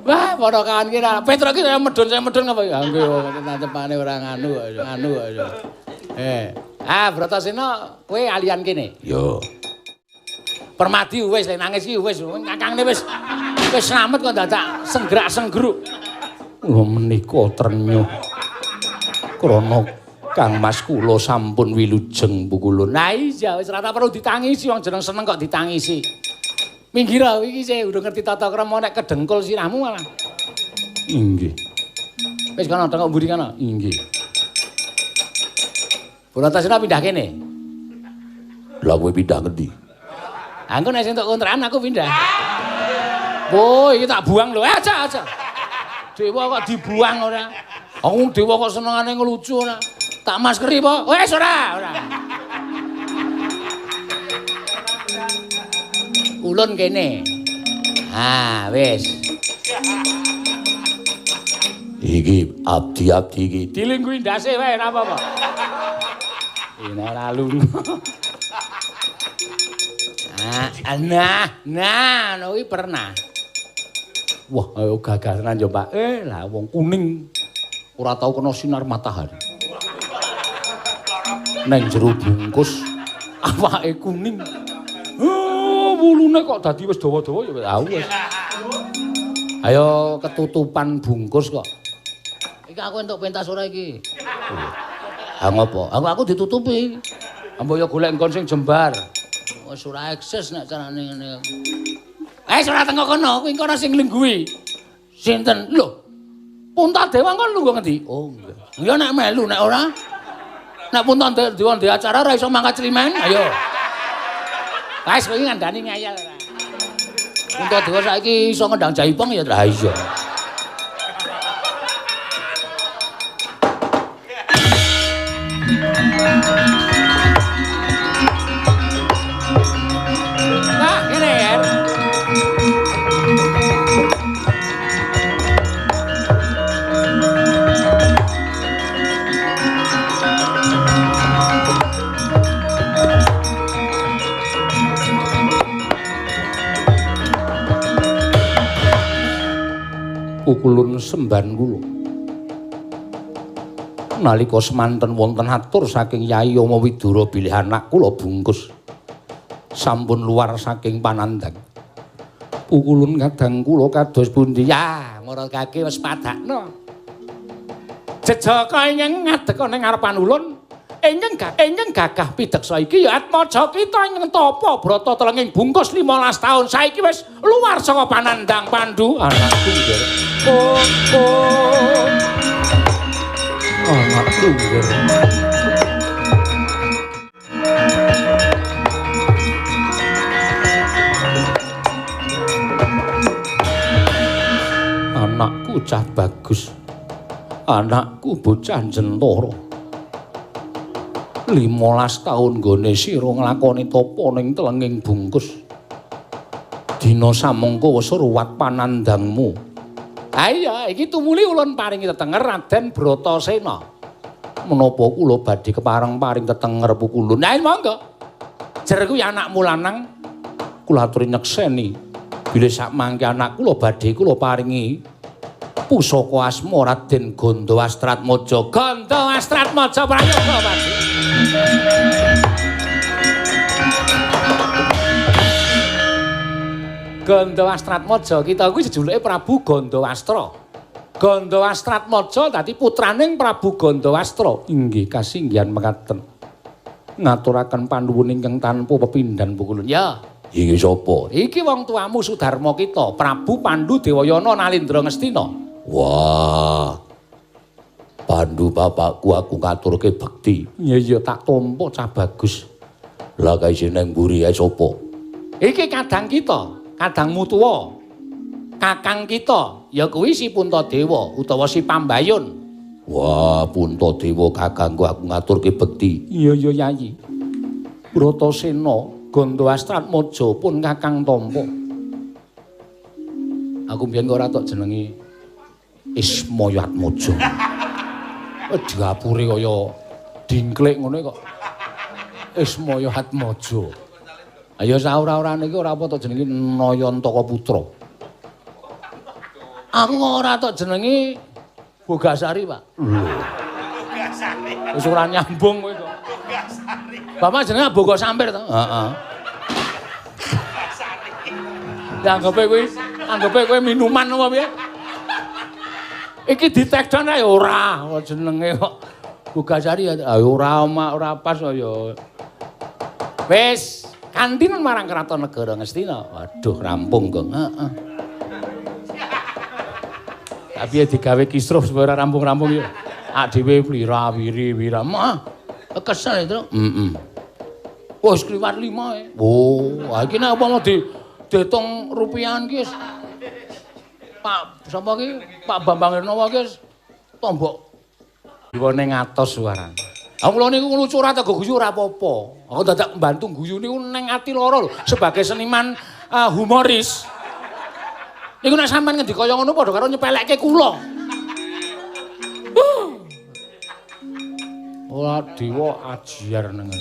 Wah, padha kawan ki ra. Petruk ki saya medun apa ya? Nggih, nancepane ora nganu aja. Bratasena kowe alian kene. Yo. Permadi wis nangis ki wis kakangne wis slamet kok dadak senggrak-senggruk. Kula menika trenyuh. Krana Kang Mas kula sampun wilujeng pukulun. Lah iya wis ora perlu ditangisi wong jeneng seneng kok ditangisi. Minggir iki sih udah ngerti tata krama nek kedengkul sirahmu malah. Inggih. Wis kana tengok mburi kana. Inggih. Bratasena pindah kene. Lah kowe pindah ngendi? Aku nek entuk kontrakan aku pindah. Oh, iki tak buang lho. Aja. Dewa kok dibuang ora. Aku dewa kok senengane ngelucu ora. Tak maskeri po. Wis ora. Ulun kene. Ah, wis. Iki abdi-abdi iki. Dilingguhi ndase wae ora apa-apa. Ini lalu. Nah, kuwi pernah. Wah, ayo gagasan yo, Pak. Lah wong kuning ora tau kena sinar matahari. Neng jero bungkus awake kuning. Wulune kok dadi wis dawa-dawa ya wis. Ayo ketutupan bungkus kok. Iki aku entuk pentas ora iki. Ha ngopo? Aku ditutupi. Ambo ya golek engkon sing jembar. Wis ora eksis nek carane ngene. Wis ora tengok kono, kuwi engko ana sing lingguhi. Sinten? Lho. Puntadewa kon lungguh ngendi? Oh, nggih. Ya nek melu nek ora. Nek Puntadewa ndek acara ora iso mangkat Climen, ayo. Wis kowe ngandani ngayal ora. Puntadewa saiki iso ngendang jaipong ya ra iso. Pukulun semban kula. Nalika semanten wonten atur saking Yai Ama Widura bilih anak kula bungkus. Sampun luar saking panandang. Pukulun kadang kula kados pundi? Ya, ngorokake wis padakno. Jejaka ingkang ngadeka ning ngarepan ulun ingkang gagah pideksa iki ya Atmaja kita ingkang tapa brata telenging bungkus 15 taun saiki wis luar saka panandang Pandhu anakku nggih. Anakku nggih. Anakku cah bagus. Anakku bocah jentara. 15 taun nggone sira nglakoni tapa ning telenging bungkus. Dina samangka wis ruwat panandangmu. Ha iya, iki tumuli ulun paringi tetenger Raden Bratasena. Menapa kula badhe kepareng-paring tetenger pukulun. Nah, monggo. Jer kuwi anakmu lanang kula aturi nyekseni. Bilih sak mangke anak kula badhe kula paringi pusaka asma Raden Gandawastratmaja. Gandawastratmaja prayoga Pak. Gandawastratmaja kita kuwi jejuluke Prabu Gandawastra. Gandawastratmaja dadi putraning Prabu Gandawastra. Inggih kasinggihan mekaten. Ngaturaken panuwun ingkang tanpa pepindhan pukulun. Ya, iki sapa? Iki wong tuamu Sudarma kita, Prabu Pandhu Dewayana Nalindra Ngastina. Wah. Pandhu bapakku aku ngaturke bekti. Iya tak tampa cah bagus. Lah kae jeneng mburi ae sapa? Iki kadang kita, kadangmu tuwa. Kakang kita ya kuwi si Puntadewa utawa si Pambayun. Wah, Puntadewa kakangku aku ngaturke bekti. Iya Yayi. Bratasena Gandawastratmaja pun kakang tampa. Aku mbiyen kok ora tok jenenge Ismayatmaja. Digapure kaya dingklik ngene kok. Ismayatmaja. Ayo saora-orane iki ora apa tok jenenge Nayantaka Putra. Aku ora tok jenenge Bogasari, Pak. Bogasari. Wis ora nyambung kowe kok. Bogasari. Bapak jenenge Bogasampir to? Heeh. Anggepe kowe minuman apa piye? Iki ditekton ae ora jenenge kok Bogasari ora pas kaya. Wis kantin marang Kraton Negara Ngastina. Waduh rampung kok. Heeh. Tapi digawe kisruh supaya ora rampung-rampung ya. Ak dhewe plira wiri-wira. Mah kesel itu. Wis kliwat 5 e. Oh, iki nek apa mau diitung rupiahan ki Pak sapa ki? Pak Bambang Irnawa ki tombok diwene ngatos suaran. Aku kula niku lucu ora tega guyu ora apa-apa. Aku dadak mbantu guyu niku ning ati lara lho sebagai seniman humoris. Niku nek sampean ngendi kaya ngono padha karo nyepelekke kula. Ora dewa ajiar nang.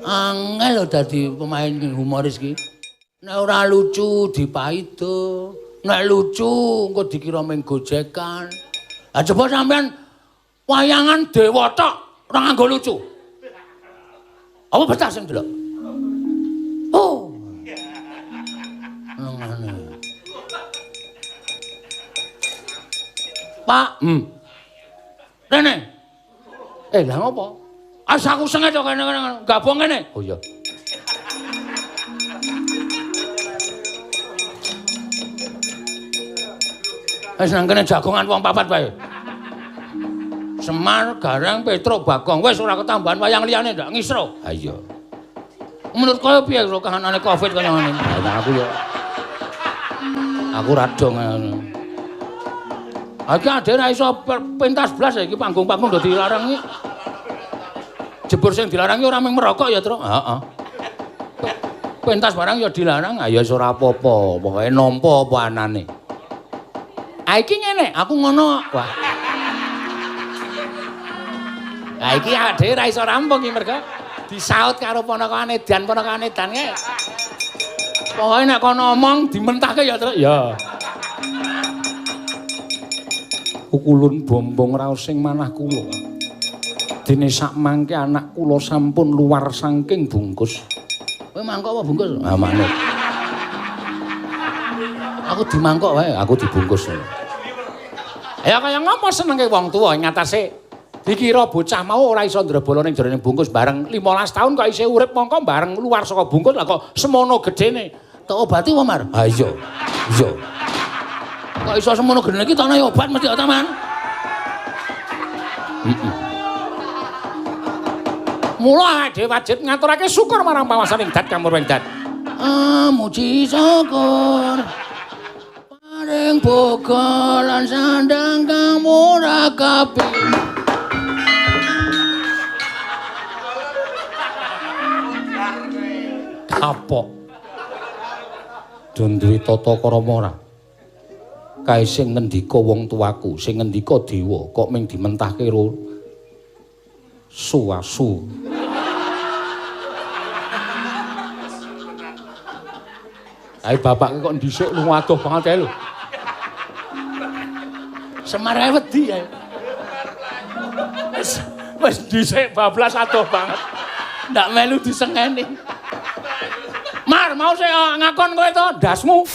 Angel lho dadi pemain humoris ki. Nek ora lucu dipaido, nek lucu engko dikira ming gojekan. Lah coba sampean wayangan dewa tok ora nganggo lucu. Apa betah sing delok? Oh. Pak, Rene. Lah ngopo? Asaku sengit kok kene gabung kene. Oh iya. Wis nang kene jagongan wong papat bae. Semar, Gareng, Petro, Bagong. Wis ora ketambahan wayang liyane ndak ngisro. Ha iya. Menurut kowe piye karo kahanane Covid kaya ngene? Lah aku ya. Aku radong ngono. Iki ade ra iso pentas blas iki panggung-panggung do dilarang iki. Jebur sing dilarang ora mung merokok ya, Tru. Heeh. Pentas barang ya dilarang, ya wis ora apa-apa, pokoke nampa apa anane. Ha iki ngene, aku ngono. Wah. Ha iki ade ra iso rampung iki mergo disaut karo ponakan edan kae. Pokoke nek kono omong dimentahke ya, Tru. Ya. Ukulun bombong raos sing manah kula. Dene sak mangke anak kula sampun luar saking bungkus. Kowe mangkok apa bungkus? Ah manut. Aku dimangkok wae, aku dibungkus. Ya kaya ngopo senenge wong tuwa ing atase Dikira bocah mau ora iso ndrebolo ning jerone bungkus bareng 15 tahun kok isih urip mongko bareng luar saka bungkus lah kok semono gedene. Tak obati wae, Mar. Ha iya. Iya. Kok iso semono gedene iki tak ana obat mesti ta, Man. Heeh. Mula dhewe wajib ngaturake syukur marang pawasaning Dat Kamur Wengdat. Muji syukur. Paring boga lan sandang kamurakapi. Kapok. Dun duwe tata krama ora? Kae sing ngendika wong tuaku, sing ngendika dewa kok ming dimentahke ro suasu. Ae bapake kok ndhisik lunga adoh banget ae lho. Semar ae wedi ae. Wis dhisik bablas adoh banget. Ndak melu disengeni. Mar, mau sik ngakon kowe to, ndasmu.